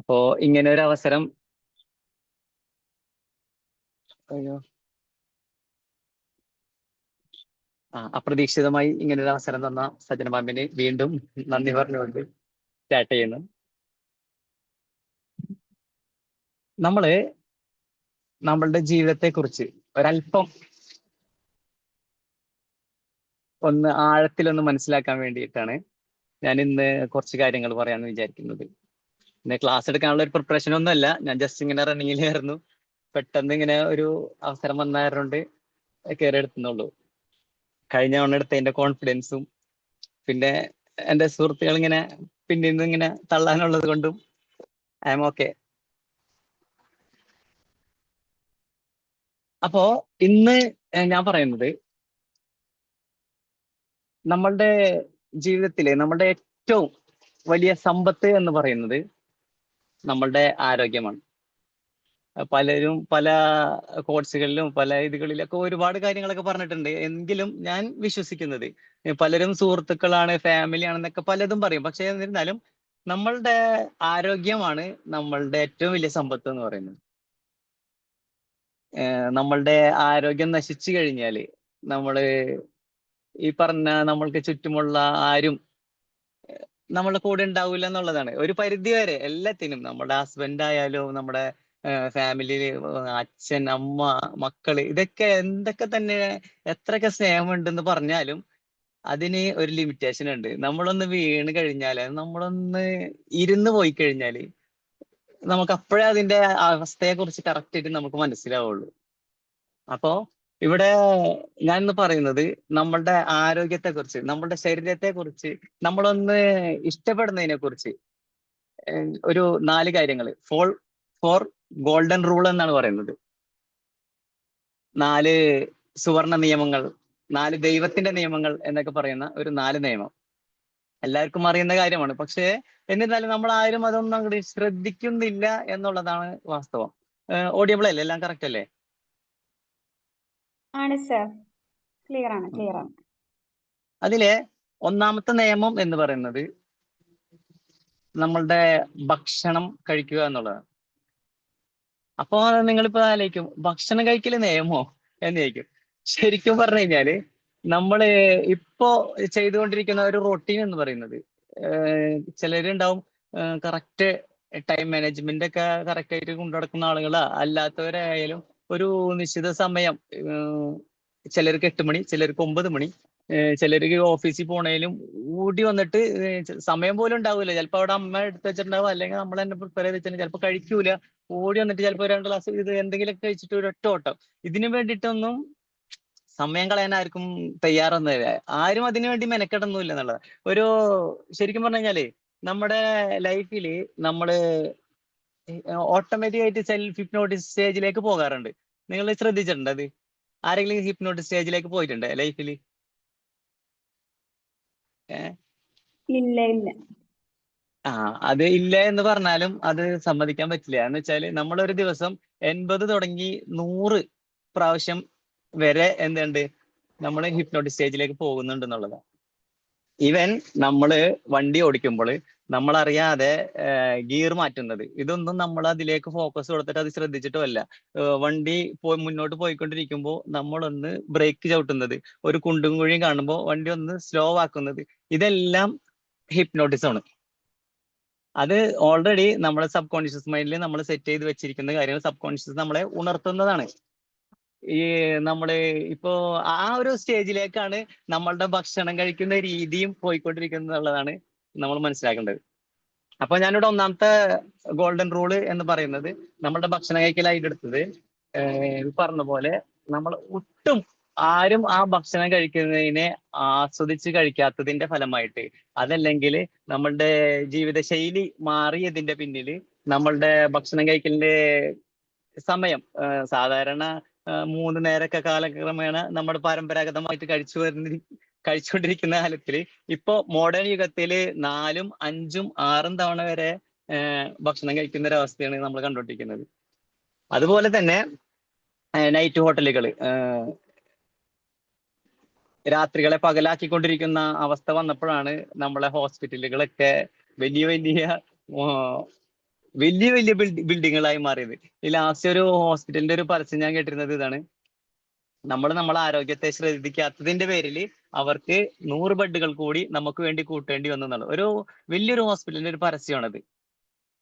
അപ്പോ ഇങ്ങനെ ഒരു അവസരം അയ്യോ അപ്രതീക്ഷിതമായി ഇങ്ങനെ ഒരു അവസരം തന്ന സജന മാമിന് വീണ്ടും നന്ദി പറഞ്ഞുകൊണ്ട് സ്റ്റാർട്ട് ചെയ്യുന്നു. നമ്മള് നമ്മളുടെ ജീവിതത്തെ കുറിച്ച് ഒരല്പം ഒന്ന് ആഴത്തിലൊന്ന് മനസ്സിലാക്കാൻ വേണ്ടിയിട്ടാണ് ഞാൻ ഇന്ന് കുറച്ച് കാര്യങ്ങൾ പറയാമെന്ന് വിചാരിക്കുന്നത്. ഇന്ന് ക്ലാസ് എടുക്കാനുള്ള ഒരു പ്രിപ്പറേഷൻ ഒന്നുമല്ല, ഞാൻ ജസ്റ്റ് ഇങ്ങനെ റണ്ണിങ്ങിലായിരുന്നു. പെട്ടെന്ന് ഇങ്ങനെ ഒരു അവസരം വന്നായതുകൊണ്ട് കയറി എടുത്തുന്നുള്ളൂ. കഴിഞ്ഞ തവണ എടുത്തതിന്റെ കോൺഫിഡൻസും പിന്നെ എന്റെ സുഹൃത്തുക്കൾ ഇങ്ങനെ പിന്നിൽ നിന്ന് ഇങ്ങനെ തള്ളാനുള്ളത് കൊണ്ടും ഐ എം ഓക്കെ. അപ്പോ ഇന്ന് ഞാൻ പറയുന്നത് നമ്മളുടെ ജീവിതത്തിലെ നമ്മളുടെ ഏറ്റവും വലിയ സമ്പത്ത് എന്ന് പറയുന്നത് നമ്മളുടെ ആരോഗ്യമാണ്. പലരും പല കോഴ്സുകളിലും പല ഇതുകളിലൊക്കെ ഒരുപാട് കാര്യങ്ങളൊക്കെ പറഞ്ഞിട്ടുണ്ട്. എങ്കിലും ഞാൻ വിശ്വസിക്കുന്നത് പലരും സുഹൃത്തുക്കളാണ്, ഫാമിലി ആണെന്നൊക്കെ പലതും പറയും. പക്ഷെ എന്നിരുന്നാലും നമ്മളുടെ ആരോഗ്യമാണ് നമ്മളുടെ ഏറ്റവും വലിയ സമ്പത്ത് എന്ന് പറയുന്നത്. നമ്മളുടെ ആരോഗ്യം നശിച്ചു കഴിഞ്ഞാല് നമ്മള് ഈ പറഞ്ഞ നമ്മൾക്ക് ചുറ്റുമുള്ള ആരും നമ്മളുടെ കൂടെ ഉണ്ടാവില്ല എന്നുള്ളതാണ്. ഒരു പരിധി വരെ എല്ലാത്തിനും നമ്മുടെ ഹസ്ബൻഡ് ആയാലും നമ്മുടെ ഫാമിലിയില് അച്ഛൻ, അമ്മ, മക്കള് ഇതൊക്കെ എന്തൊക്കെ തന്നെ എത്രയൊക്കെ സ്നേഹമുണ്ടെന്ന് പറഞ്ഞാലും അതിന് ഒരു ലിമിറ്റേഷൻ ഉണ്ട്. നമ്മളൊന്ന് വീണ് കഴിഞ്ഞാല് നമ്മളൊന്ന് ഇരുന്ന് പോയി കഴിഞ്ഞാല് നമുക്ക് അപ്പോഴേ അതിന്റെ അവസ്ഥയെ കുറിച്ച് കറക്റ്റ് ആയിട്ട് നമുക്ക് മനസ്സിലാവുള്ളൂ. അപ്പോ ഇവിടെ ഞാൻ ഇന്ന് പറയുന്നത് നമ്മളുടെ ആരോഗ്യത്തെ കുറിച്ച്, നമ്മളുടെ ശരീരത്തെ കുറിച്ച്, നമ്മളൊന്ന് ഇഷ്ടപ്പെടുന്നതിനെ കുറിച്ച് ഒരു 4 കാര്യങ്ങൾ ഫോർ ഗോൾഡൻ റൂൾ എന്നാണ് പറയുന്നത്. 4 സുവർണ നിയമങ്ങൾ, 4 ദൈവത്തിന്റെ നിയമങ്ങൾ എന്നൊക്കെ പറയുന്ന ഒരു 4 നിയമം എല്ലാവർക്കും അറിയുന്ന കാര്യമാണ്. പക്ഷേ എന്നിരുന്നാലും നമ്മൾ ആരും അതൊന്നും അങ്ങോട്ട് ശ്രദ്ധിക്കുന്നില്ല എന്നുള്ളതാണ് വാസ്തവം. ഓഡിയബിൾ അല്ലേ? എല്ലാം കറക്റ്റ് അല്ലേ? ആണ് സർ, ക്ലിയർ ആണ്. അതിലെ ഒന്നാമത്തെ നിയമം എന്ന് പറയുന്നത് നമ്മളുടെ ഭക്ഷണം കഴിക്കുക എന്നുള്ളതാണ്. അപ്പൊ നിങ്ങളിപ്പോ ആലോചിക്കും, ഭക്ഷണം കഴിക്കല് നിയമോ എന്ന് ചോദിക്കും. ശരിക്കും പറഞ്ഞു കഴിഞ്ഞാല് നമ്മള് ഇപ്പോ ചെയ്തുകൊണ്ടിരിക്കുന്ന ഒരു റൊട്ടീൻ എന്ന് പറയുന്നത് ചിലരുണ്ടാവും കറക്റ്റ് ടൈം മാനേജ്മെന്റ് ഒക്കെ കറക്റ്റ് ആയിട്ട് കൊണ്ടു നടക്കുന്ന ആളുകളാ, അല്ലാത്തവരായാലും ഒരു നിശ്ചിത സമയം, ചിലർക്ക് 8 മണി, ചിലർക്ക് 9 മണി, ചിലർക്ക് ഓഫീസിൽ പോണേലും ഓടി വന്നിട്ട് സമയം പോലും ഉണ്ടാവില്ല. ചിലപ്പോൾ അവിടെ അമ്മ എടുത്ത് വെച്ചിട്ടുണ്ടാവും, അല്ലെങ്കിൽ നമ്മൾ തന്നെ പ്രിപ്പയർ ചെയ്ത് വെച്ചിട്ടുണ്ടെങ്കിൽ ചിലപ്പോൾ കഴിക്കൂല. ഓടി വന്നിട്ട് ചിലപ്പോൾ 2 ഗ്ലാസ് ഇത് എന്തെങ്കിലുമൊക്കെ കഴിച്ചിട്ട് ഒരു ഒറ്റ ഓട്ടം. ഇതിനു വേണ്ടിയിട്ടൊന്നും സമയം കളയാൻ ആർക്കും തയ്യാറൊന്നുമില്ല. ആരും അതിനു വേണ്ടി മെനക്കെടൊന്നുമില്ല എന്നുള്ളത്. ഒരു ശരിക്കും പറഞ്ഞു കഴിഞ്ഞാല് നമ്മുടെ ലൈഫിൽ നമ്മള് ഓട്ടോമാറ്റിക് ആയിട്ട് സെൽഫ് ഹിപ്നോട്ടിസ് സ്റ്റേജിലേക്ക് പോകാറുണ്ട്. നിങ്ങൾ ശ്രദ്ധിച്ചിട്ടുണ്ട് അത്? ആരെങ്കിലും ഹിപ്നോട്ടിസ് സ്റ്റേജിലേക്ക് പോയിട്ടുണ്ട് ലൈഫിൽ? ഇല്ല. അത് ഇല്ല എന്ന് പറഞ്ഞാലും അത് സമ്മതിക്കാൻ പറ്റില്ല. എന്ന് വെച്ചാല് നമ്മളൊരു ദിവസം 80 തുടങ്ങി 100 പ്രാവശ്യം വരെ എന്തുണ്ട് നമ്മൾ ഹിപ്നോട്ടിക് സ്റ്റേജിലേക്ക് പോകുന്നുണ്ട് എന്നുള്ളതാണ്. ഈവൻ നമ്മള് വണ്ടി ഓടിക്കുമ്പോൾ നമ്മൾ അറിയാതെ ഗിയർ മാറ്റുന്നത്, ഇതൊന്നും നമ്മൾ അതിലേക്ക് ഫോക്കസ് കൊടുത്തിട്ട് അത് ശ്രദ്ധിച്ചിട്ടുമല്ല. വണ്ടി മുന്നോട്ട് പോയിക്കൊണ്ടിരിക്കുമ്പോൾ നമ്മളൊന്ന് ബ്രേക്ക് ചവിട്ടുന്നത്, ഒരു കുണ്ടും കുഴിയും കാണുമ്പോൾ വണ്ടി ഒന്ന് സ്ലോ ആക്കുന്നത്, ഇതെല്ലാം ഹിപ്നോട്ടിസം ആണ്. അത് ഓൾറെഡി നമ്മുടെ സബ് കോൺഷ്യസ് മൈൻഡിൽ നമ്മൾ സെറ്റ് ചെയ്ത് വെച്ചിരിക്കുന്ന കാര്യങ്ങൾ സബ് കോൺഷ്യസ് നമ്മളെ ഉണർത്തുന്നതാണ്. ഈ നമ്മള് ഇപ്പോ ആ ഒരു സ്റ്റേജിലേക്കാണ് നമ്മളുടെ ഭക്ഷണം കഴിക്കുന്ന രീതിയും പോയിക്കൊണ്ടിരിക്കുന്നത് എന്നുള്ളതാണ് നമ്മൾ മനസ്സിലാക്കേണ്ടത്. അപ്പൊ ഞാനിവിടെ ഒന്നാമത്തെ ഗോൾഡൻ റൂള് എന്ന് പറയുന്നത് നമ്മളുടെ ഭക്ഷണം കഴിക്കലായിട്ട് എടുത്തത് പറഞ്ഞ പോലെ നമ്മൾ ഒട്ടും ആരും ആ ഭക്ഷണം കഴിക്കുന്നതിനെ ആസ്വദിച്ച് കഴിക്കാത്തതിന്റെ ഫലമായിട്ട്, അതല്ലെങ്കിൽ നമ്മളുടെ ജീവിതശൈലി മാറിയതിന്റെ പിന്നിൽ നമ്മളുടെ ഭക്ഷണം കഴിക്കലിന്റെ സമയം സാധാരണ 3 നേരമൊക്കെ കാലക്രമേണ നമ്മുടെ പരമ്പരാഗതമായിട്ട് കഴിച്ചുകൊണ്ടിരിക്കുന്ന കാലത്തിൽ ഇപ്പോ മോഡേൺ യുഗത്തില് 4ഉം 5ഉം 6ഉം തവണ വരെ ഭക്ഷണം കഴിക്കുന്ന ഒരു അവസ്ഥയാണ് നമ്മൾ കണ്ടുകൊണ്ടിരിക്കുന്നത്. അതുപോലെ തന്നെ നൈറ്റ് ഹോട്ടലുകൾ രാത്രികളെ പകലാക്കിക്കൊണ്ടിരിക്കുന്ന അവസ്ഥ വന്നപ്പോഴാണ് നമ്മളെ ഹോസ്പിറ്റലുകളൊക്കെ വലിയ വലിയ വലിയ വലിയ ബിൽഡിങ്ങുകളായി മാറിയത്. ഈ ലാസ്റ്റ് ഒരു ഹോസ്പിറ്റലിന്റെ ഒരു പരസ്യം ഞാൻ കേട്ടിരുന്നത് ഇതാണ്: നമ്മളെ ആരോഗ്യത്തെ ശ്രദ്ധിക്കാത്തതിന്റെ പേരിൽ അവർക്ക് 100 ബെഡുകൾ കൂടി നമുക്ക് വേണ്ടി കൂട്ടേണ്ടി വന്നു എന്നുള്ളത്. ഒരു വലിയൊരു ഹോസ്പിറ്റലിന്റെ ഒരു പരസ്യമാണത്.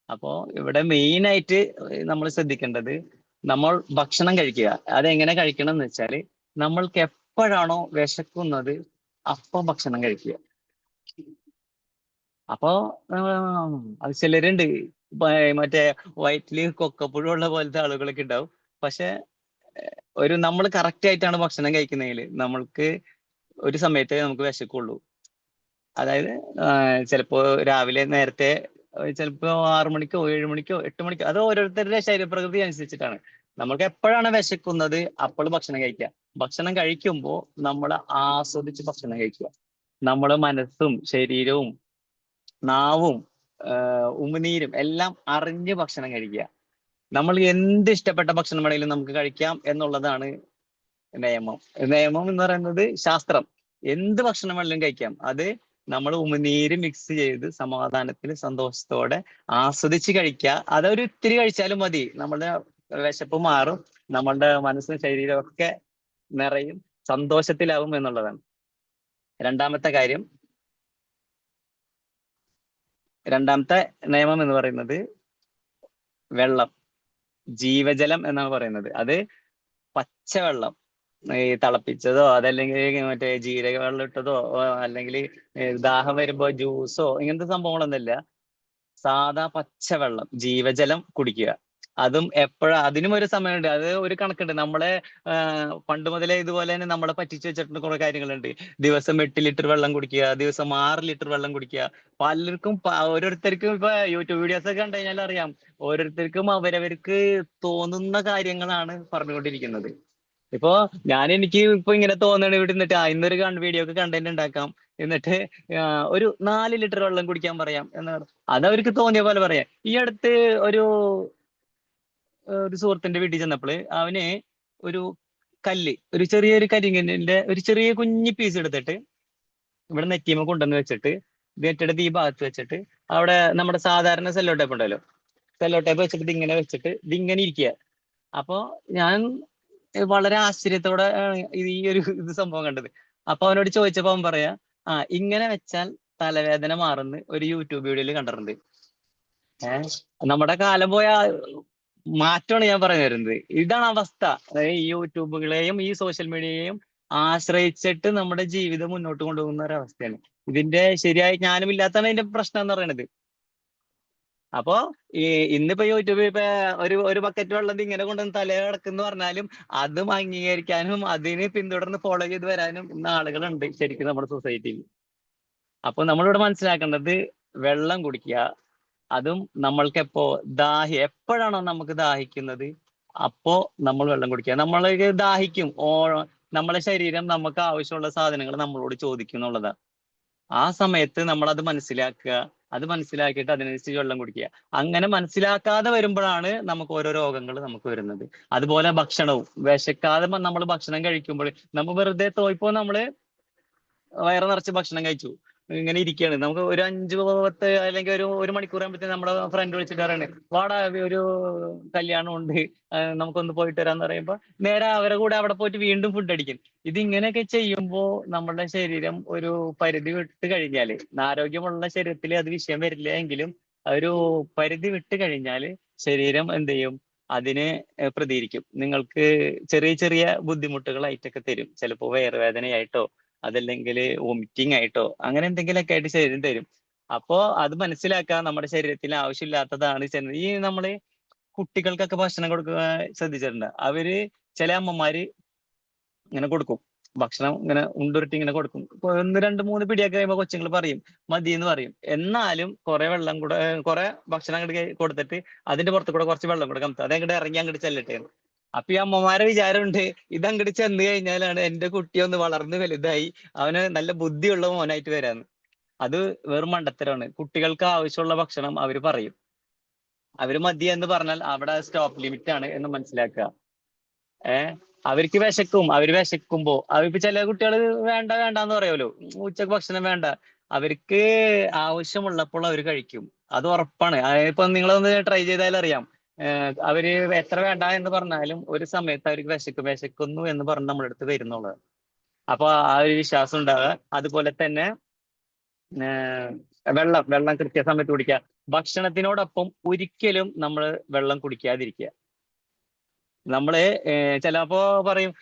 അപ്പോ ഇവിടെ മെയിൻ ആയിട്ട് നമ്മൾ ശ്രദ്ധിക്കേണ്ടത്, നമ്മൾ ഭക്ഷണം കഴിക്കുക. അതെങ്ങനെ കഴിക്കണം എന്ന് വെച്ചാല്, നമ്മൾക്ക് എപ്പോഴാണോ വിശക്കുന്നത് അപ്പം ഭക്ഷണം കഴിക്കുക. അപ്പോ അത് ചിലരുണ്ട് മറ്റേ വയറ്റില് കൊക്കപ്പുഴ ഉള്ള പോലത്തെ ആളുകളൊക്കെ ഉണ്ടാവും. പക്ഷെ ഒരു നമ്മൾ കറക്റ്റ് ആയിട്ടാണ് ഭക്ഷണം കഴിക്കുന്നതിൽ നമ്മൾക്ക് ഒരു സമയത്തേ നമുക്ക് വിശക്കുള്ളൂ. അതായത് ചിലപ്പോ രാവിലെ നേരത്തെ, ചിലപ്പോ 6 മണിക്കോ 7 മണിക്കോ 8 മണിക്കോ, അത് ഓരോരുത്തരുടെ ശരീരപ്രകൃതി അനുസരിച്ചിട്ടാണ്. നമ്മൾക്ക് എപ്പോഴാണ് വിശക്കുന്നത് അപ്പോൾ ഭക്ഷണം കഴിക്കുക. ഭക്ഷണം കഴിക്കുമ്പോൾ നമ്മൾ ആസ്വദിച്ച് ഭക്ഷണം കഴിക്കുക. നമ്മുടെ മനസ്സും ശരീരവും നാവും ഉമിനീരും എല്ലാം അറിഞ്ഞ് ഭക്ഷണം കഴിക്കുക. നമ്മൾ എന്ത് ഇഷ്ടപ്പെട്ട ഭക്ഷണം വേണമെങ്കിലും നമുക്ക് കഴിക്കാം എന്നുള്ളതാണ് നിയമം. നിയമം എന്ന് പറയുന്നത് ശാസ്ത്രം. എന്ത് ഭക്ഷണം വേണമെങ്കിലും കഴിക്കാം. അത് നമ്മൾ ഉമിനീര് മിക്സ് ചെയ്ത് സമാധാനത്തിൽ സന്തോഷത്തോടെ ആസ്വദിച്ച് കഴിക്കുക. അതൊരു ഇത്തിരി കഴിച്ചാലും മതി. നമ്മളുടെ വിശപ്പ് മാറും, നമ്മളുടെ മനസ്സും ശരീരവും ഒക്കെ നിറയും, സന്തോഷത്തിലാവും എന്നുള്ളതാണ്. രണ്ടാമത്തെ നിയമം എന്ന് പറയുന്നത് വെള്ളം, ജീവജലം എന്നാണ് പറയുന്നത്. അത് പച്ചവെള്ളം, ഈ തിളപ്പിച്ചതോ അതല്ലെങ്കിൽ മറ്റേ ജീരക വെള്ളം ഇട്ടതോ അല്ലെങ്കിൽ ദാഹം വരുമ്പോ ജ്യൂസോ ഇങ്ങനത്തെ സംഭവങ്ങളൊന്നുമില്ല. സാധാ പച്ചവെള്ളം, ജീവജലം കുടിക്കുക. അതും എപ്പോഴാ, അതിനും ഒരു സമയമുണ്ട്, അത് ഒരു കണക്കുണ്ട്. നമ്മളെ പണ്ട് മുതലേ ഇതുപോലെ തന്നെ നമ്മളെ പറ്റിച്ചു വെച്ചിട്ടുണ്ട് കുറെ കാര്യങ്ങളുണ്ട്. ദിവസം 8 ലിറ്റർ വെള്ളം കുടിക്കുക, ദിവസം 6 ലിറ്റർ വെള്ളം കുടിക്കുക. പലർക്കും ഓരോരുത്തർക്കും ഇപ്പൊ യൂട്യൂബ് വീഡിയോസ് ഒക്കെ കണ്ടു കഴിഞ്ഞാൽ അറിയാം, ഓരോരുത്തർക്കും അവരവർക്ക് തോന്നുന്ന കാര്യങ്ങളാണ് പറഞ്ഞുകൊണ്ടിരിക്കുന്നത്. ഇപ്പൊ എനിക്ക് ഇപ്പൊ ഇങ്ങനെ തോന്നണ ഇവിടെ നിന്നിട്ട് ഇന്നൊരു വീഡിയോ ഒക്കെ കണ്ടന്റ് ഉണ്ടാക്കാം, എന്നിട്ട് ഒരു 4 ലിറ്റർ വെള്ളം കുടിക്കാൻ പറയാം എന്നാണ്. അതവർക്ക് തോന്നിയ പോലെ പറയാം. ഈ അടുത്ത് ഒരു സുഹൃത്തിന്റെ വീട്ടിൽ ചെന്നപ്പോൾ അവന് ഒരു കല്ല്, ഒരു ചെറിയൊരു കരിങ്കല്ലിന്റെ ഒരു ചെറിയ കുഞ്ഞി പീസ് എടുത്തിട്ട് ഇവിടെ നെറ്റിമ കൊണ്ടുവന്ന് വെച്ചിട്ട് നെറ്റെടുത്ത് ഈ ഭാഗത്ത് വെച്ചിട്ട് അവിടെ നമ്മുടെ സാധാരണ സെല്ലോ ടേപ്പ് ഉണ്ടല്ലോ, സെല്ലോ ടേപ്പ് വെച്ചിട്ട് ഇതിങ്ങനെ വെച്ചിട്ട് ഇതിങ്ങനെ ഇരിക്കുക. അപ്പൊ ഞാൻ വളരെ ആശ്ചര്യത്തോടെ ഈ ഒരു സംഭവം കണ്ടത്. അപ്പൊ അവനോട് ചോദിച്ചപ്പോ അവൻ പറയാ, ഇങ്ങനെ വെച്ചാൽ തലവേദന മാറുന്ന ഒരു യൂട്യൂബ് വീഡിയോയിൽ കണ്ടിട്ടുണ്ട്. നമ്മുടെ കാലം പോയ മാറ്റമാണ് ഞാൻ പറഞ്ഞു തരുന്നത്. ഇതാണ് അവസ്ഥ. അതായത് ഈ യൂട്യൂബുകളെയും ഈ സോഷ്യൽ മീഡിയയെയും ആശ്രയിച്ചിട്ട് നമ്മുടെ ജീവിതം മുന്നോട്ട് കൊണ്ടുപോകുന്ന ഒരു അവസ്ഥയാണ്. ഇതിന്റെ ശരിയായ ജ്ഞാനമില്ലാത്തതാണ് ഇതിന്റെ പ്രശ്നം എന്ന് പറയുന്നത്. അപ്പോ ഇന്നിപ്പോ യൂട്യൂബിൽ ഇപ്പൊ ഒരു ബക്കറ്റ് വെള്ളം ഇങ്ങനെ കൊണ്ടുവന്ന് തലേ കിടക്കുന്ന പറഞ്ഞാലും അതും അംഗീകരിക്കാനും അതിന് പിന്തുടർന്ന് ഫോളോ ചെയ്ത് വരാനും ഇന്ന് ആളുകളുണ്ട് ശരിക്കും നമ്മുടെ സൊസൈറ്റിയിൽ. അപ്പൊ നമ്മളിവിടെ മനസ്സിലാക്കേണ്ടത്, വെള്ളം കുടിക്കുക. അതും നമ്മൾക്ക് എപ്പോഴാണോ നമുക്ക് ദാഹിക്കുന്നത് അപ്പോ നമ്മൾ വെള്ളം കുടിക്കുക. നമ്മൾക്ക് ദാഹിക്കും, നമ്മളെ ശരീരം നമുക്ക് ആവശ്യമുള്ള സാധനങ്ങൾ നമ്മളോട് ചോദിക്കും എന്നുള്ളതാണ്. ആ സമയത്ത് നമ്മൾ അത് മനസ്സിലാക്കുക, അത് മനസ്സിലാക്കിയിട്ട് അതിനനുസരിച്ച് വെള്ളം കുടിക്കുക. അങ്ങനെ മനസ്സിലാക്കാതെ വരുമ്പോഴാണ് നമുക്ക് ഓരോ രോഗങ്ങൾ നമുക്ക് വരുന്നത്. അതുപോലെ ഭക്ഷണവും വിശക്കാതെ നമ്മൾ ഭക്ഷണം കഴിക്കുമ്പോൾ നമ്മൾ വെറുതെ ഇപ്പോ നമ്മള് വയറ് നിറച്ച് ഭക്ഷണം കഴിച്ചു ഇങ്ങനെ ഇരിക്കുകയാണ്, നമുക്ക് ഒരു 5-10 അല്ലെങ്കിൽ ഒരു മണിക്കൂർ ആകുമ്പോഴത്തേക്ക് നമ്മുടെ ഫ്രണ്ട് വിളിച്ചിട്ട് പറയണേ, വാടാ ഒരു കല്യാണം ഉണ്ട്, നമുക്കൊന്ന് പോയിട്ട് വരാന്ന് പറയുമ്പോ നേരെ അവരെ കൂടെ അവിടെ പോയിട്ട് വീണ്ടും ഫുഡ് അടിക്കും. ഇതിങ്ങനെയൊക്കെ ചെയ്യുമ്പോൾ നമ്മുടെ ശരീരം ഒരു പരിധി വിട്ട് കഴിഞ്ഞാല്, ആരോഗ്യമുള്ള ശരീരത്തിൽ അത് വിഷയം വരില്ല എങ്കിലും ഒരു പരിധി വിട്ട് കഴിഞ്ഞാല് ശരീരം എന്ത് ചെയ്യും, അതിനെ പ്രതികരിക്കും. നിങ്ങൾക്ക് ചെറിയ ചെറിയ ബുദ്ധിമുട്ടുകളായിട്ടൊക്കെ തരും. ചിലപ്പോൾ വയറുവേദനയായിട്ടോ അതല്ലെങ്കിൽ വോമിറ്റിംഗ് ആയിട്ടോ അങ്ങനെ എന്തെങ്കിലുമൊക്കെ ആയിട്ട് ശരീരം തരും. അപ്പോ അത് മനസ്സിലാക്കാൻ നമ്മുടെ ശരീരത്തിന് ആവശ്യമില്ലാത്തതാണ് ഈ നമ്മള് കുട്ടികൾക്കൊക്കെ ഭക്ഷണം കൊടുക്കുക ശ്രദ്ധിച്ചിട്ടുണ്ട്. അവര് ചില അമ്മമാര് ഇങ്ങനെ കൊടുക്കും, ഭക്ഷണം ഇങ്ങനെ ഉണ്ടുരുട്ടി ഇങ്ങനെ കൊടുക്കും. 1-2-3 പിടിയൊക്കെ കഴിയുമ്പോൾ കൊച്ചുങ്ങൾ പറയും, മതി എന്ന് പറയും. എന്നാലും കുറെ വെള്ളം കൂടെ കുറെ ഭക്ഷണം അങ്ങോട്ട് കൊടുത്തിട്ട് അതിന്റെ പുറത്ത് കൂടെ കുറച്ച് വെള്ളം കൂടെ കമത്തും, അതങ്ങോട്ട് ഇറങ്ങി അങ്ങോട്ട് ചെല്ലട്ടെ. അപ്പൊ ഈ അമ്മമാരെ വിചാരമുണ്ട്, ഇതങ്ങോട്ട് ചെന്ന് കഴിഞ്ഞാലാണ് എന്റെ കുട്ടി ഒന്ന് വളർന്ന് വലുതായി അവന് നല്ല ബുദ്ധിയുള്ള മോനായിട്ട് വരാന്ന്. അത് വെറും മണ്ടത്തരമാണ്. കുട്ടികൾക്ക് ആവശ്യമുള്ള ഭക്ഷണം അവര് പറയും. അവര് മതി എന്ന് പറഞ്ഞാൽ അവിടെ സ്റ്റോപ്പ് ലിമിറ്റ് ആണ് എന്ന് മനസ്സിലാക്കുക. അവർക്ക് വിശക്കും, അവര് വിശക്കുമ്പോ അവരിപ്പോ ചില കുട്ടികൾ വേണ്ട വേണ്ട എന്ന് പറയുമല്ലോ, ഉച്ചക്ക് ഭക്ഷണം വേണ്ട, അവർക്ക് ആവശ്യമുള്ളപ്പോൾ അവർ കഴിക്കും. അത് ഉറപ്പാണ്. ഇപ്പൊ നിങ്ങളൊന്ന് ട്രൈ ചെയ്താൽ അറിയാം. അവര് എത്ര വേണ്ട എന്ന് പറഞ്ഞാലും ഒരു സമയത്ത് അവർക്ക് വിശക്കുന്നു എന്ന് പറഞ്ഞ് നമ്മുടെ അടുത്ത് വരുന്നുള്ളത്. അപ്പൊ ആ ഒരു വിശ്വാസം ഉണ്ടാവുക. അതുപോലെ തന്നെ വെള്ളം കൃത്യസമയത്ത് കുടിക്കുക. ഭക്ഷണത്തിനോടൊപ്പം ഒരിക്കലും നമ്മൾ വെള്ളം കുടിക്കാതിരിക്കുക. നമ്മള് ചിലപ്പോ പറയും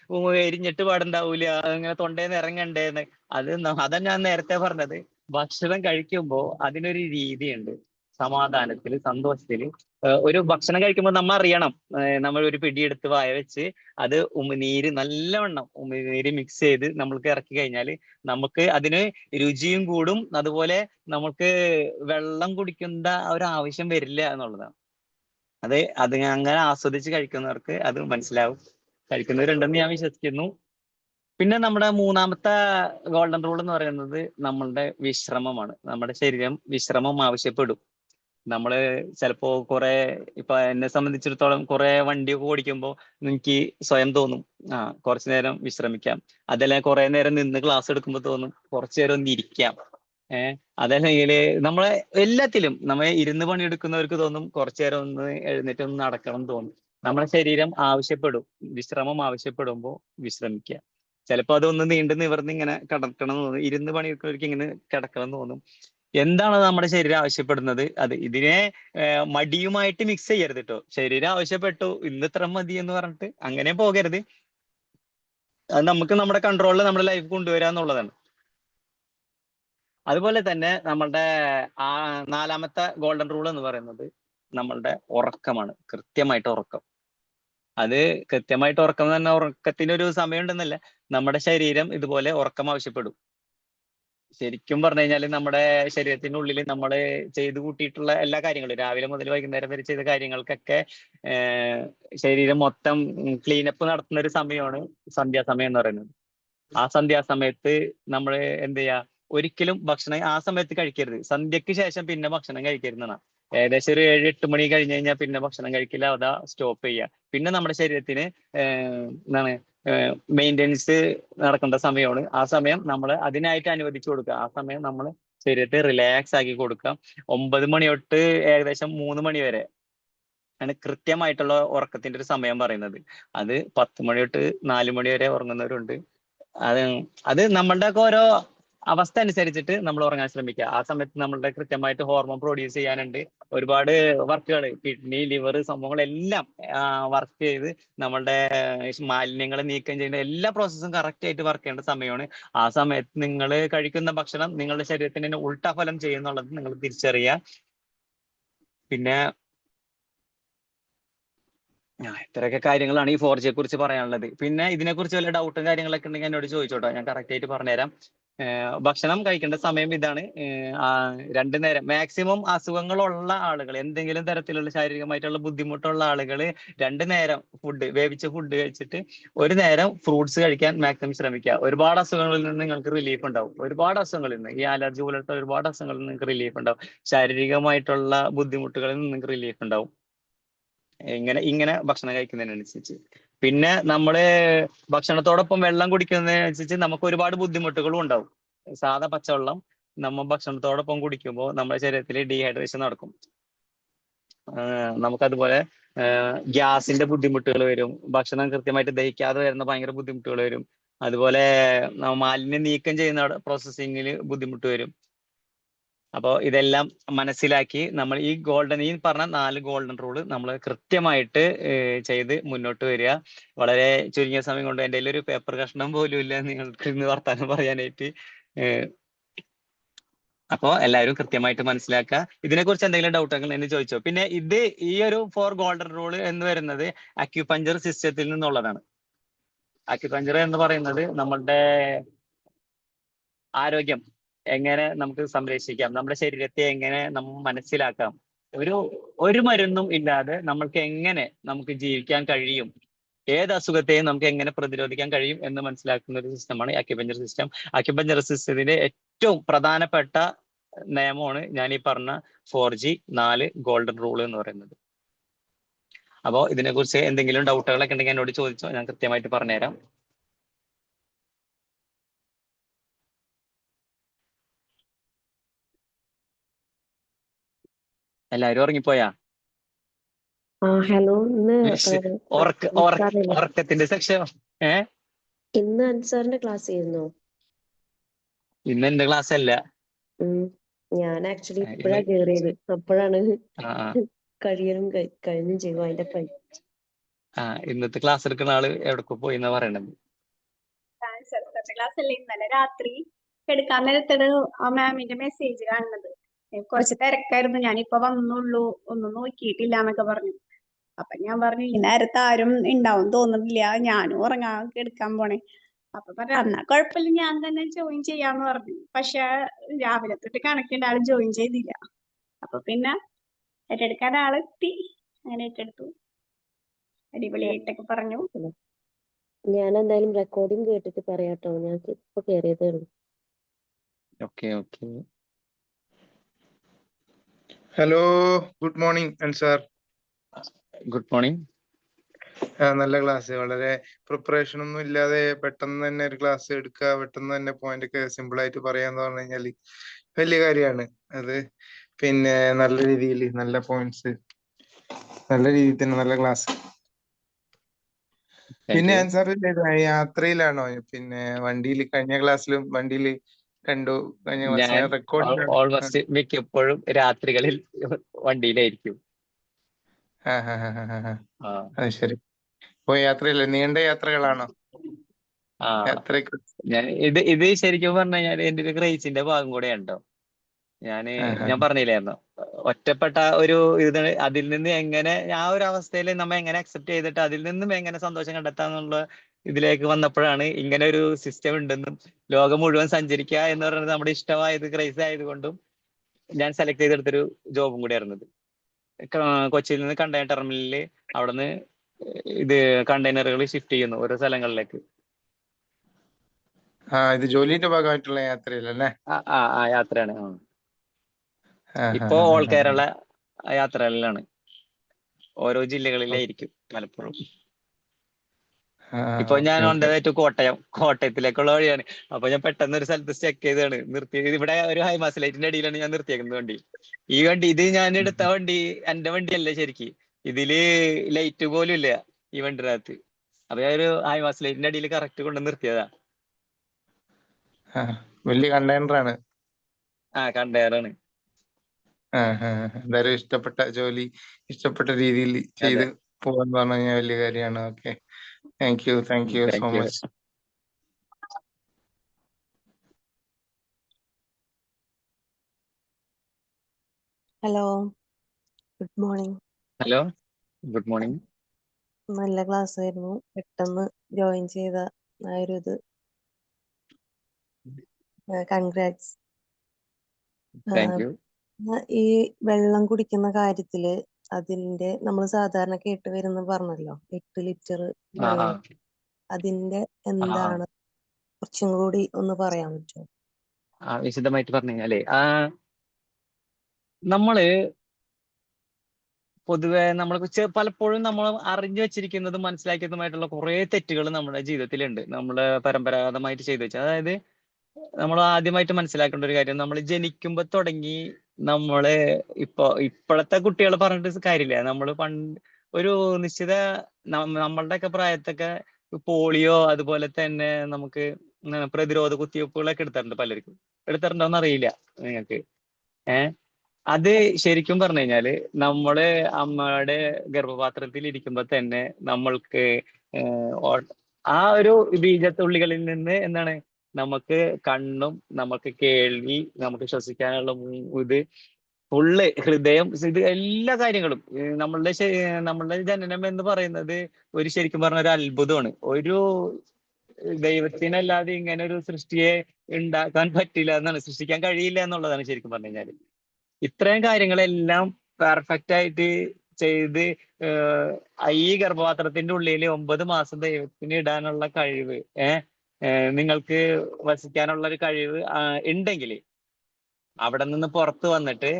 എരിഞ്ഞിട്ട് പാടുണ്ടാവൂല, അങ്ങനെ തൊണ്ടേന്ന് ഇറങ്ങണ്ടേന്ന്. അതാ ഞാൻ നേരത്തെ പറഞ്ഞത്. ഭക്ഷണം കഴിക്കുമ്പോ അതിനൊരു രീതിയുണ്ട്. സമാധാനത്തില്, സന്തോഷത്തില്. ഒരു ഭക്ഷണം കഴിക്കുമ്പോൾ നമ്മ അറിയണം, നമ്മൾ ഒരു പിടിയെടുത്ത് വായ വെച്ച് അത് നല്ലവണ്ണം ഉമിനീര് മിക്സ് ചെയ്ത് നമ്മൾക്ക് ഇറക്കി കഴിഞ്ഞാല് നമുക്ക് അതിന് രുചിയും കൂടും. അതുപോലെ നമുക്ക് വെള്ളം കുടിക്കേണ്ട ഒരു ആവശ്യം വരില്ല എന്നുള്ളതാണ്. അത് അങ്ങനെ ആസ്വദിച്ച് കഴിക്കുന്നവർക്ക് അത് മനസ്സിലാവും. കഴിക്കുന്നവരുണ്ടെന്ന് ഞാൻ വിശ്വസിക്കുന്നു. പിന്നെ നമ്മുടെ മൂന്നാമത്തെ ഗോൾഡൻ റൂൾ എന്ന് പറയുന്നത് നമ്മളുടെ വിശ്രമമാണ്. നമ്മുടെ ശരീരം വിശ്രമം ആവശ്യപ്പെടും. നമ്മള് ചിലപ്പോ ഇപ്പൊ എന്നെ സംബന്ധിച്ചിടത്തോളം വണ്ടിയൊക്കെ ഓടിക്കുമ്പോൾ എനിക്ക് സ്വയം തോന്നും, കുറച്ചു നേരം വിശ്രമിക്കാം. അതല്ല കുറെ നേരം നിന്ന് ക്ലാസ് എടുക്കുമ്പോൾ തോന്നും കുറച്ചു നേരം ഒന്ന് ഇരിക്കാം. അതല്ലെങ്കിൽ നമ്മളെ എല്ലാത്തിലും ഇരുന്ന് പണിയെടുക്കുന്നവർക്ക് തോന്നും കുറച്ചു നേരം ഒന്ന് എഴുന്നേറ്റ് ഒന്ന് നടക്കണം എന്ന് തോന്നും. നമ്മുടെ ശരീരം ആവശ്യപ്പെടും. വിശ്രമം ആവശ്യപ്പെടുമ്പോൾ വിശ്രമിക്കുക. ചിലപ്പോൾ അതൊന്ന് നീണ്ടു നിവർന്ന് ഇങ്ങനെ കിടക്കണം എന്ന് തോന്നും. ഇരുന്ന് പണിയെടുക്കുന്നവർക്ക് ഇങ്ങനെ കിടക്കണം എന്ന് തോന്നും. എന്താണ് നമ്മുടെ ശരീരം ആവശ്യപ്പെടുന്നത് ഇതിനെ മടിയുമായിട്ട് മിക്സ് ചെയ്യരുത് കേട്ടോ. ശരീരം ആവശ്യപ്പെട്ടു ഇന്ന് ഇത്ര മതി എന്ന് പറഞ്ഞിട്ട് അങ്ങനെ പോകരുത്. അത് നമുക്ക് നമ്മുടെ കൺട്രോളിൽ നമ്മുടെ ലൈഫ് കൊണ്ടുവരാന്നുള്ളതാണ്. അതുപോലെ തന്നെ നമ്മളുടെ നാലാമത്തെ ഗോൾഡൻ റൂൾ എന്ന് പറയുന്നത് നമ്മളുടെ ഉറക്കമാണ്. കൃത്യമായിട്ട് ഉറക്കം. അത് കൃത്യമായിട്ട് ഉറക്കം എന്ന് പറഞ്ഞാൽ ഉറക്കത്തിനൊരു സമയം ഉണ്ടെന്നല്ല. നമ്മുടെ ശരീരം ഇതുപോലെ ഉറക്കം ആവശ്യപ്പെടും. ശരിക്കും പറഞ്ഞു കഴിഞ്ഞാൽ നമ്മുടെ ശരീരത്തിനുള്ളിൽ നമ്മൾ ചെയ്തു കൂട്ടിയിട്ടുള്ള എല്ലാ കാര്യങ്ങളും രാവിലെ മുതൽ വൈകുന്നേരം വരെ ചെയ്ത കാര്യങ്ങൾക്കൊക്കെ ശരീരം മൊത്തം ക്ലീനപ്പ് നടത്തുന്ന ഒരു സമയമാണ് സന്ധ്യാസമയം എന്ന് പറയുന്നത്. ആ സന്ധ്യാസമയത്ത് നമ്മൾ എന്ത് ചെയ്യാ, ഒരിക്കലും ഭക്ഷണം ആ സമയത്ത് കഴിക്കരുത്. സന്ധ്യക്ക് ശേഷം പിന്നെ ഭക്ഷണം കഴിക്കരുതെന്നാണ്. ഏകദേശം ഒരു 7-8 മണി കഴിഞ്ഞ് കഴിഞ്ഞാൽ പിന്നെ ഭക്ഷണം കഴിക്കില്ല, അതാ സ്റ്റോപ്പ് ചെയ്യുക. പിന്നെ നമ്മുടെ ശരീരത്തിന് എന്താണ് മെയിൻ്റെനൻസ് നടക്കേണ്ട സമയമാണ്. ആ സമയം നമ്മൾ അതിനായിട്ട് അനുവദിച്ചു കൊടുക്കുക. ആ സമയം നമ്മൾ ശരീരത്തെ റിലാക്സ് ആക്കി കൊടുക്കുക. 9 മണി തൊട്ട് ഏകദേശം 3 മണി വരെ ആണ് കൃത്യമായിട്ടുള്ള ഉറക്കത്തിന്റെ ഒരു സമയം പറയുന്നത്. അത് 10 മണി തൊട്ട് 4 മണി വരെ ഉറങ്ങുന്നവരുണ്ട്. അത് നമ്മളുടെ ഒക്കെ ഓരോ അവസ്ഥ അനുസരിച്ചിട്ട് നമ്മൾ ഉറങ്ങാൻ ശ്രമിക്കുക. ആ സമയത്ത് നമ്മളുടെ കൃത്യമായിട്ട് ഹോർമോൺ പ്രൊഡ്യൂസ് ചെയ്യാനുണ്ട്. ഒരുപാട് വർക്കുകൾ, കിഡ്നി, ലിവർ സംഭവങ്ങളെല്ലാം വർക്ക് ചെയ്ത് നമ്മളുടെ മാലിന്യങ്ങളെ നീക്കം ചെയ്യുന്ന എല്ലാ പ്രോസസ്സും കറക്റ്റ് ആയിട്ട് വർക്ക് ചെയ്യേണ്ട സമയമാണ്. ആ സമയത്ത് നിങ്ങൾ കഴിക്കുന്ന ഭക്ഷണം നിങ്ങളുടെ ശരീരത്തിന് ഉൾട്ടാ ഫലം ചെയ്യുന്നുള്ളത് നിങ്ങൾ തിരിച്ചറിയുക. പിന്നെ ഇത്രയൊക്കെ കാര്യങ്ങളാണ് ഈ 4G കുറിച്ച് പറയാനുള്ളത്. പിന്നെ ഇതിനെക്കുറിച്ച് വല്ല ഡൗട്ടും കാര്യങ്ങളൊക്കെ ഉണ്ടെങ്കിൽ എന്നോട് ചോദിച്ചോട്ടോ, ഞാൻ കറക്റ്റ് ആയിട്ട് പറഞ്ഞുതരാം. ഭക്ഷണം കഴിക്കേണ്ട സമയം ഇതാണ്. 2 നേരം മാക്സിമം അസുഖങ്ങളുള്ള ആളുകൾ, എന്തെങ്കിലും തരത്തിലുള്ള ശാരീരികമായിട്ടുള്ള ബുദ്ധിമുട്ടുള്ള ആളുകൾ 2 നേരം വേവിച്ച ഫുഡ് കഴിച്ചിട്ട് 1 നേരം ഫ്രൂട്ട്സ് കഴിക്കാൻ മാക്സിമം ശ്രമിക്കുക. ഒരുപാട് അസുഖങ്ങളിൽ നിന്ന് നിങ്ങൾക്ക് റിലീഫ് ഉണ്ടാവും. ഒരുപാട് അസുഖങ്ങളിൽ നിന്ന്, ഈ അലർജി പോലത്തെ ഒരുപാട് അസുഖങ്ങളിൽ നിന്ന് നിങ്ങൾക്ക് റിലീഫ് ഉണ്ടാവും. ശാരീരികമായിട്ടുള്ള ബുദ്ധിമുട്ടുകളിൽ നിന്ന് നിങ്ങൾക്ക് റിലീഫ് ഉണ്ടാവും ഇങ്ങനെ ഭക്ഷണം കഴിക്കുന്നതിനനുസരിച്ച്. പിന്നെ നമ്മള് ഭക്ഷണത്തോടൊപ്പം വെള്ളം കുടിക്കുന്നതിനനുസരിച്ച് നമുക്ക് ഒരുപാട് ബുദ്ധിമുട്ടുകളും ഉണ്ടാവും. സാധാ പച്ചവെള്ളം ഭക്ഷണത്തോടൊപ്പം കുടിക്കുമ്പോൾ നമ്മുടെ ശരീരത്തിൽ ഡീഹൈഡ്രേഷൻ നടക്കും. നമുക്കതുപോലെ ഗ്യാസിന്റെ ബുദ്ധിമുട്ടുകൾ വരും. ഭക്ഷണം കൃത്യമായിട്ട് ദഹിക്കാതെ വരുന്ന ഭയങ്കര ബുദ്ധിമുട്ടുകൾ വരും. അതുപോലെ മാലിന്യം നീക്കം ചെയ്യുന്ന പ്രോസസ്സിങ്ങിൽ ബുദ്ധിമുട്ട് വരും. അപ്പോൾ ഇതെല്ലാം മനസ്സിലാക്കി നമ്മൾ ഈ പറഞ്ഞ 4 ഗോൾഡൻ റൂള് നമ്മൾ കൃത്യമായിട്ട് ചെയ്ത് മുന്നോട്ട് വരിക. വളരെ ചുരുങ്ങിയ സമയം കൊണ്ട് എൻ്റെ ഒരു പേപ്പർ കഷ്ണം പോലും ഇല്ല നിങ്ങൾക്ക് ഇന്ന് വർത്താനം പറയാനായിട്ട്. അപ്പോൾ എല്ലാവരും കൃത്യമായിട്ട് മനസ്സിലാക്കുക. ഇതിനെക്കുറിച്ച് എന്തെങ്കിലും ഡൗട്ടുകൾ എന്ന് ചോദിച്ചോ. പിന്നെ ഈ ഒരു 4 ഗോൾഡൻ റൂൾ എന്ന് വരുന്നത് അക്യുപഞ്ചർ സിസ്റ്റത്തിൽ നിന്നുള്ളതാണ്. അക്യുപഞ്ചർ എന്ന് പറയുന്നത് നമ്മളുടെ ആരോഗ്യം എങ്ങനെ നമുക്ക് സംരക്ഷിക്കാം, നമ്മുടെ ശരീരത്തെ എങ്ങനെ നമ്മൾ മനസ്സിലാക്കാം, ഒരു മരുന്നും ഇല്ലാതെ നമുക്ക് ജീവിക്കാൻ കഴിയും, ഏത് അസുഖത്തെയും നമുക്ക് എങ്ങനെ പ്രതിരോധിക്കാൻ കഴിയും എന്ന് മനസ്സിലാക്കുന്ന ഒരു സിസ്റ്റമാണ് അക്യുപഞ്ചർ സിസ്റ്റം. അക്യുപഞ്ചർ സിസ്റ്റത്തിന്റെ ഏറ്റവും പ്രധാനപ്പെട്ട നിയമമാണ് ഞാൻ ഈ പറഞ്ഞ 4G 4 ഗോൾഡൻ റൂൾ എന്ന് പറയുന്നത്. അപ്പോൾ ഇതിനെക്കുറിച്ച് എന്തെങ്കിലും ഡൗട്ടുകളൊക്കെ ഉണ്ടെങ്കിൽ എന്നോട് ചോദിച്ചോ, ഞാൻ കൃത്യമായിട്ട് പറഞ്ഞുതരാം. എല്ലാരും ഉറങ്ങിപ്പോയാ? ഹലോ. ഇന്ന് അൻസാറില്ലേ? ഉറക്കത്തിന്റെ സെക്ഷൻ. ഇന്ന് അൻസാറിന്റെ ക്ലാസ് ആയിരുന്നോ? ഇന്ന് എന്റെ ക്ലാസ് അല്ല. ഞാൻ ആക്ച്വലി ഇപ്പഴാ കേറിയത്. അപ്പോഴാണ് ആ കഴിഞ്ഞും ചെയ്തു അതിന്റെ പൈ. ഇന്നത്തെ ക്ലാസ് എടുക്കുന്ന ആള് എവിടേക്ക് പോയി എന്നാ പറയണത്? ക്ലാസ് അല്ലേ ഇന്നലെ രാത്രി എടുക്കാൻ നേരത്താണ് ആ മാമിന്റെ മെസ്സേജ് കാണുന്നത്. കുറച്ച് തിരക്കായിരുന്നു, ഞാനിപ്പോ വന്നുള്ളൂ, ഒന്നും നോക്കിയിട്ടില്ല എന്നൊക്കെ പറഞ്ഞു. അപ്പൊ ഞാൻ പറഞ്ഞു ഈ നേരത്തെ ആരും ഉണ്ടാവും തോന്നുന്നില്ല, ഞാനും ഉറങ്ങാൻ എടുക്കാൻ പോണേ. അപ്പൊ പറഞ്ഞു എന്നാ കുഴപ്പമില്ല, ഞാൻ തന്നെ ജോയിൻ ചെയ്യാന്ന് പറഞ്ഞു. പക്ഷെ രാവിലെ തൊട്ട് കണക്കിന്റെ ആള് ജോയിൻ ചെയ്തില്ല. അപ്പൊ പിന്നെ ഏറ്റെടുക്കാൻ ആളെത്തി, അങ്ങനെ ഏറ്റെടുത്തു. അടിപൊളിയായിട്ടൊക്കെ പറഞ്ഞു. ഞാൻ എന്തായാലും റെക്കോർഡിംഗ് കേട്ടിട്ട് പറയാട്ടോ. ഞാൻ ഇപ്പൊ കേറിയതേ ഉള്ളൂ. Okay. Hello, good morning Ansar. Good morning. നല്ല ക്ലാസ്, വളരെ പ്രിപ്പറേഷൻ ഒന്നും ഇല്ലാതെ പെട്ടെന്ന് തന്നെ ഒരു ക്ലാസ് എടുക്കുക, പെട്ടെന്ന് തന്നെ പോയിന്റ് ഒക്കെ സിമ്പിൾ ആയിട്ട് പറയാന്ന് പറഞ്ഞു കഴിഞ്ഞാൽ വലിയ കാര്യമാണ് അത്. പിന്നെ നല്ല രീതിയിൽ നല്ല പോയിന്റ്സ്, നല്ല രീതിയിൽ തന്നെ നല്ല ക്ലാസ്. പിന്നെ അൻസാർ യാത്രയിലാണോ? പിന്നെ വണ്ടിയിൽ, കഴിഞ്ഞ ക്ലാസ്സിലും വണ്ടിയിൽ കണ്ടു, കഴിഞ്ഞ ക്ലാസ്സിൽ റെക്കോർഡിംഗ്. ഓൾമോസ്റ്റ് മിക്കപ്പോഴും രാത്രികളിൽ വണ്ടിയിലായിരിക്കും. അത് ശരി. ഇപ്പൊ യാത്രയില്ല, നീണ്ട യാത്രകളാണോ? ഇത് ശരിക്കും പറഞ്ഞു കഴിഞ്ഞാൽ എന്റെ ഒരു ക്രൈസിന്റെ ഭാഗം കൂടെ ഉണ്ടോ. ഞാൻ പറഞ്ഞില്ലായിരുന്നു, ഒറ്റപ്പെട്ട ഒരു ഇത്, അതിൽ നിന്ന് എങ്ങനെ ആ ഒരു അവസ്ഥയിൽ നമ്മ എങ്ങനെ അക്സെപ്റ്റ് ചെയ്തിട്ട് അതിൽ നിന്നും എങ്ങനെ സന്തോഷം കണ്ടെത്താന്നുള്ള ഇതിലേക്ക് വന്നപ്പോഴാണ് ഇങ്ങനെ ഒരു സിസ്റ്റം ഉണ്ടെന്നും ലോകം മുഴുവൻ സഞ്ചരിക്കുക എന്ന് പറയുന്നത് നമ്മുടെ ഇഷ്ടമായത്, ക്രൈസ് ആയതുകൊണ്ടും ഞാൻ സെലക്ട് ചെയ്തെടുത്തൊരു ജോബും കൂടി ആയിരുന്നത്. കൊച്ചിയിൽ നിന്ന് കണ്ടെയ്നർ ടെർമിനലിൽ അവിടുന്ന് ഇത് കണ്ടെയ്നറുകൾ ഷിഫ്റ്റ് ചെയ്യുന്നു ഓരോ സ്ഥലങ്ങളിലേക്ക്. ഇത് ജോലിയുടെ ഭാഗമായിട്ടുള്ള യാത്രയിലല്ലേ? യാത്രയാണ്. ഇപ്പോ ഓൾ കേരള യാത്രകളിലാണ്, ഓരോ ജില്ലകളിലായിരിക്കും പലപ്പോഴും. ഇപ്പൊ ഞാൻ ഓണ്ടതായിട്ട് കോട്ടയത്തിലേക്കുള്ള വഴിയാണ്. അപ്പൊ ഞാൻ പെട്ടെന്ന് ഒരു സ്ഥലത്ത് സ്റ്റക്ക് ചെയ്താണ് നിർത്തിയത്. ഇവിടെ ഒരു ഹൈമാസ് ലൈറ്റിന്റെ അടിയിലാണ് ഞാൻ നിർത്തിയേക്കുന്നത് വണ്ടി. ഈ വണ്ടി, ഇത് ഞാൻ എടുത്ത വണ്ടി എന്റെ വണ്ടിയല്ല ശരിക്ക്. ഇതില് ലൈറ്റ് പോലും ഇല്ല ഈ വണ്ടിനകത്ത്. അപ്പൊ ഞാൻ ഒരു ഹൈമാസ് ലൈറ്റിന്റെ അടിയിൽ കറക്റ്റ് കൊണ്ട് നിർത്തിയതാ. വലിയ കണ്ടെയ്നറാണ്. കണ്ടെയ്നറാണ്. എന്തായാലും ഇഷ്ടപ്പെട്ട ജോലി ഇഷ്ടപ്പെട്ട രീതിയിൽ ചെയ്ത് പോകാന്ന് പറഞ്ഞു കഴിഞ്ഞാൽ വലിയ കാര്യമാണ്. Okay, thank you so much. Hello, good morning. Hello, good morning. നല്ല ക്ലാസ് ആയിരുന്നു, പെട്ടെന്ന് ജോയിൻ ചെയ്ത ആ ഒരു ഇത്. കൺഗ്രാറ്റ്സ്. ഈ വെള്ളം കുടിക്കുന്ന കാര്യത്തില് അതിന്റെ നമ്മൾ സാധാരണ കേട്ട് വരുന്ന പറഞ്ഞല്ലോ 8 ലിറ്റർ വെള്ളം, അതിന്റെ എന്താണ് കുറച്ചും കൂടി ഒന്ന് പറയാൻ പറ്റുമോ? വിശദമായിട്ട് പറഞ്ഞു കഴിഞ്ഞാലേ, നമ്മള് പൊതുവെ നമ്മൾ പലപ്പോഴും നമ്മൾ അറിഞ്ഞു വെച്ചിരിക്കുന്നതും മനസ്സിലാക്കിയതുമായിട്ടുള്ള കുറെ തെറ്റുകൾ നമ്മുടെ ജീവിതത്തിലുണ്ട്, നമ്മള് പരമ്പരാഗതമായിട്ട് ചെയ്തു വെച്ചത്. അതായത് നമ്മൾ ആദ്യമായിട്ട് മനസ്സിലാക്കേണ്ട ഒരു കാര്യം, നമ്മൾ ജനിക്കുമ്പോ തുടങ്ങി നമ്മള് ഇപ്പോഴത്തെ കുട്ടികൾ പറഞ്ഞിട്ട് കാര്യമില്ല. നമ്മൾ പണ്ട് ഒരു നിശ്ചിത നമ്മളുടെ ഒക്കെ പ്രായത്തൊക്കെ പോളിയോ, അതുപോലെ തന്നെ നമുക്ക് പ്രതിരോധ കുത്തിവയ്പ്പുകളൊക്കെ എടുത്തിട്ടുണ്ട്. പലർക്കും എടുത്തിട്ടുണ്ടോന്ന് അറിയില്ല നിങ്ങൾക്ക്. അത് ശരിക്കും പറഞ്ഞു കഴിഞ്ഞാല് നമ്മള് അമ്മയുടെ ഗർഭപാത്രത്തിൽ ഇരിക്കുമ്പോ തന്നെ നമ്മൾക്ക് ആ ഒരു ബീജത്തുള്ളികളിൽ നിന്ന് എന്താണ് നമുക്ക് കണ്ണും, നമുക്ക് കേൾവി, നമുക്ക് ശ്വസിക്കാനുള്ള ഇത്, ഫുള്ള് ഹൃദയം, ഇത് എല്ലാ കാര്യങ്ങളും നമ്മളുടെ ജനനം എന്ന് പറയുന്നത് ഒരു ശരിക്കും പറഞ്ഞ ഒരു അത്ഭുതമാണ്. ഒരു ദൈവത്തിനല്ലാതെ ഇങ്ങനെ ഒരു സൃഷ്ടിയെ ഉണ്ടാക്കാൻ പറ്റില്ല എന്നാണ്, സൃഷ്ടിക്കാൻ കഴിയില്ല എന്നുള്ളതാണ് ശരിക്കും പറഞ്ഞു കഴിഞ്ഞാല്. ഇത്രയും കാര്യങ്ങളെല്ലാം പെർഫെക്റ്റ് ആയിട്ട് ചെയ്ത് ഈ ഗർഭപാത്രത്തിന്റെ ഉള്ളിൽ 9 മാസം ദൈവത്തിന് ഇടാനുള്ള കഴിവ്, നിങ്ങൾക്ക് വസിക്കാനുള്ള ഒരു കഴിവ് ഉണ്ടെങ്കിൽ അവിടെ നിന്ന് പുറത്തു വന്നിട്ട്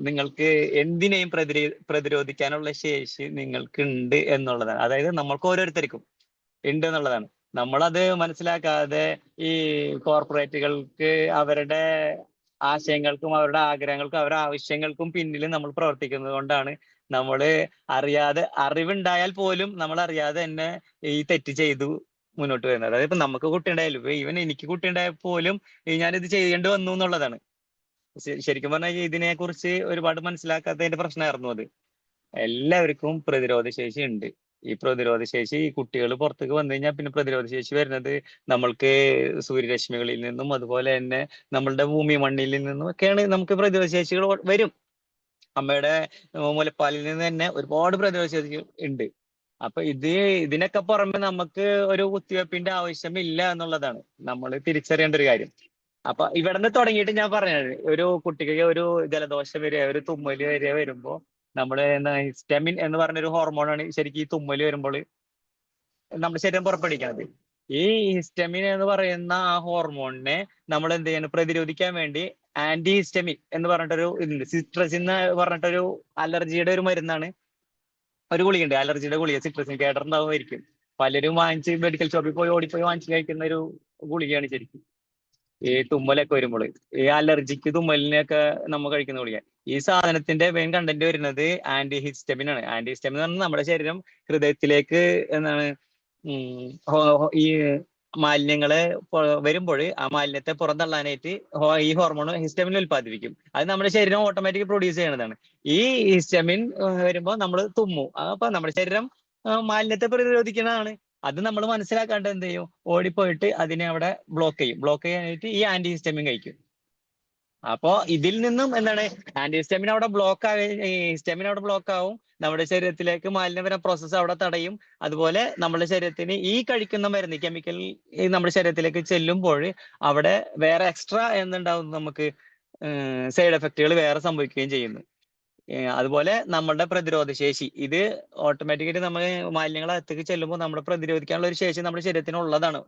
നിങ്ങൾക്ക് എന്തിനേയും പ്രതിരോധിക്കാനുള്ള ശേഷി നിങ്ങൾക്ക് ഉണ്ട് എന്നുള്ളതാണ്. അതായത് നമ്മൾക്ക് ഓരോരുത്തർക്കും ഉണ്ട് എന്നുള്ളതാണ്. നമ്മളത് മനസ്സിലാക്കാതെ ഈ കോർപ്പറേറ്റുകൾക്ക് അവരുടെ ആശയങ്ങൾക്കും അവരുടെ ആഗ്രഹങ്ങൾക്കും അവരുടെ ആവശ്യങ്ങൾക്കും പിന്നിൽ നമ്മൾ പ്രവർത്തിക്കുന്നത് കൊണ്ടാണ് നമ്മള് അറിവുണ്ടായാൽ പോലും നമ്മൾ അറിയാതെ തന്നെ ഈ തെറ്റ് ചെയ്തു മുന്നോട്ട് വരുന്നത്. അതായത് ഇപ്പൊ നമുക്ക് കുട്ടി ഉണ്ടായാലും ഇപ്പൊ ഈവൻ എനിക്ക് കുട്ടി ഉണ്ടായാൽ പോലും ഞാനിത് ചെയ്യേണ്ടി വന്നു എന്നുള്ളതാണ്. ശരിക്കും പറഞ്ഞാൽ ഇതിനെ കുറിച്ച് ഒരുപാട് മനസ്സിലാക്കാത്തതിന്റെ പ്രശ്നമായിരുന്നു അത്. എല്ലാവർക്കും പ്രതിരോധ ശേഷി ഉണ്ട്. ഈ പ്രതിരോധ ശേഷി ഈ കുട്ടികൾ പുറത്തേക്ക് വന്നു കഴിഞ്ഞാൽ പിന്നെ പ്രതിരോധ ശേഷി വരുന്നത് നമ്മൾക്ക് സൂര്യരശ്മികളിൽ നിന്നും അതുപോലെ തന്നെ നമ്മളുടെ ഭൂമി മണ്ണിൽ നിന്നും ഒക്കെയാണ് നമുക്ക് പ്രതിരോധ ശേഷികൾ വരും. അമ്മയുടെ മുലപ്പാലിൽ നിന്ന് തന്നെ ഒരുപാട് പ്രതിരോധ ശേഷി ഉണ്ട്. അപ്പൊ ഇതിനൊക്കെ പുറമെ നമുക്ക് ഒരു കുത്തിവെപ്പിന്റെ ആവശ്യമില്ല എന്നുള്ളതാണ് നമ്മൾ തിരിച്ചറിയേണ്ട ഒരു കാര്യം. അപ്പൊ ഇവിടെ നിന്ന് തുടങ്ങിയിട്ട് ഞാൻ പറഞ്ഞത് ഒരു കുട്ടിക്ക് ഒരു ജലദോഷം വരിക ഒരു തുമ്മല് വരിക വരുമ്പോ നമ്മള് ഹിസ്റ്റമിൻ എന്ന് പറഞ്ഞൊരു ഹോർമോണാണ് ശരിക്കും ഈ തുമ്മല് വരുമ്പോൾ നമ്മുടെ ശരീരം പുറപ്പെടുവിക്കുന്നത്. ഈ ഹിസ്റ്റമിൻ എന്ന് പറയുന്ന ആ ഹോർമോണിനെ നമ്മൾ എന്ത് ചെയ്യണം പ്രതിരോധിക്കാൻ വേണ്ടി ആന്റി ഹിസ്റ്റമിൻ എന്ന് പറഞ്ഞിട്ടൊരു ഇതുണ്ട്. സിട്രസിൻ എന്ന് പറഞ്ഞിട്ടൊരു അലർജിയുടെ ഒരു മരുന്നാണ്. ഒരു ഗുളികയുണ്ട് അലർജിയുടെ ഗുളിക, സിട്രസിൻ കേട്ടിട്ടുണ്ടാവുമായിരിക്കും. പലരും വാങ്ങിച്ച് മെഡിക്കൽ ഷോപ്പിൽ പോയി ഓടിപ്പോയി വാങ്ങിച്ച് കഴിക്കുന്ന ഒരു ഗുളികയാണ് ശരിക്കും ഈ തുമ്മലൊക്കെ വരുമ്പോൾ. ഈ അലർജിക്ക് തുമ്മലിനൊക്കെ നമ്മൾ കഴിക്കുന്ന ഗുളിക. ഈ സാധനത്തിന്റെ മെയിൻ കണ്ടന്റ് വരുന്നത് ആന്റി ഹിസ്റ്റമിൻ ആണ്. ആന്റി ഹിസ്റ്റമിൻ എന്ന് പറഞ്ഞാൽ നമ്മുടെ ശരീരം ഹൃദയത്തിലേക്ക് എന്താണ് ഈ മാലിന്യങ്ങളെ വരുമ്പോൾ ആ മാലിന്യത്തെ പുറന്തള്ളാനായിട്ട് ഈ ഹോർമോൺ ഹിസ്റ്റമിൻ ഉൽപ്പാദിപ്പിക്കും. അത് നമ്മുടെ ശരീരം ഓട്ടോമാറ്റിക് പ്രൊഡ്യൂസ് ചെയ്യുന്നതാണ്. ഈ ഹിസ്റ്റമിൻ വരുമ്പോൾ നമ്മൾ തുമ്മും. അപ്പൊ നമ്മുടെ ശരീരം മാലിന്യത്തെ പ്രതിരോധിക്കുന്നതാണ്. അത് നമ്മൾ മനസ്സിലാക്കാണ്ട് എന്ത് ചെയ്യും, ഓടിപ്പോയിട്ട് അതിനെ അവിടെ ബ്ലോക്ക് ചെയ്യും. ബ്ലോക്ക് ചെയ്യാനായിട്ട് ഈ ആന്റി ഹിസ്റ്റമിൻ കഴിക്കും. അപ്പോ ഇതിൽ നിന്നും എന്താണ് ആന്റി ഹിസ്റ്റമിൻ അവിടെ ബ്ലോക്ക് ഹിസ്റ്റമിൻ അവിടെ ബ്ലോക്ക് ആവും. നമ്മുടെ ശരീരത്തിലേക്ക് മാലിന്യപരം പ്രോസസ്സ് അവിടെ തടയും. അതുപോലെ നമ്മുടെ ശരീരത്തിന് ഈ കഴിക്കുന്ന മരുന്ന് കെമിക്കൽ നമ്മുടെ ശരീരത്തിലേക്ക് ചെല്ലുമ്പോൾ അവിടെ വേറെ എക്സ്ട്രാ എന്തുണ്ടാവും, നമുക്ക് സൈഡ് എഫക്റ്റുകൾ വേറെ സംഭവിക്കുകയും ചെയ്യുന്നു. അതുപോലെ നമ്മുടെ പ്രതിരോധ ശേഷി ഇത് ഓട്ടോമാറ്റിക്കലി നമ്മൾ മാലിന്യങ്ങൾ അകത്തേക്ക് ചെല്ലുമ്പോൾ നമ്മുടെ പ്രതിരോധിക്കാനുള്ള ഒരു ശേഷി നമ്മുടെ ശരീരത്തിന് ഉള്ളതാണ്.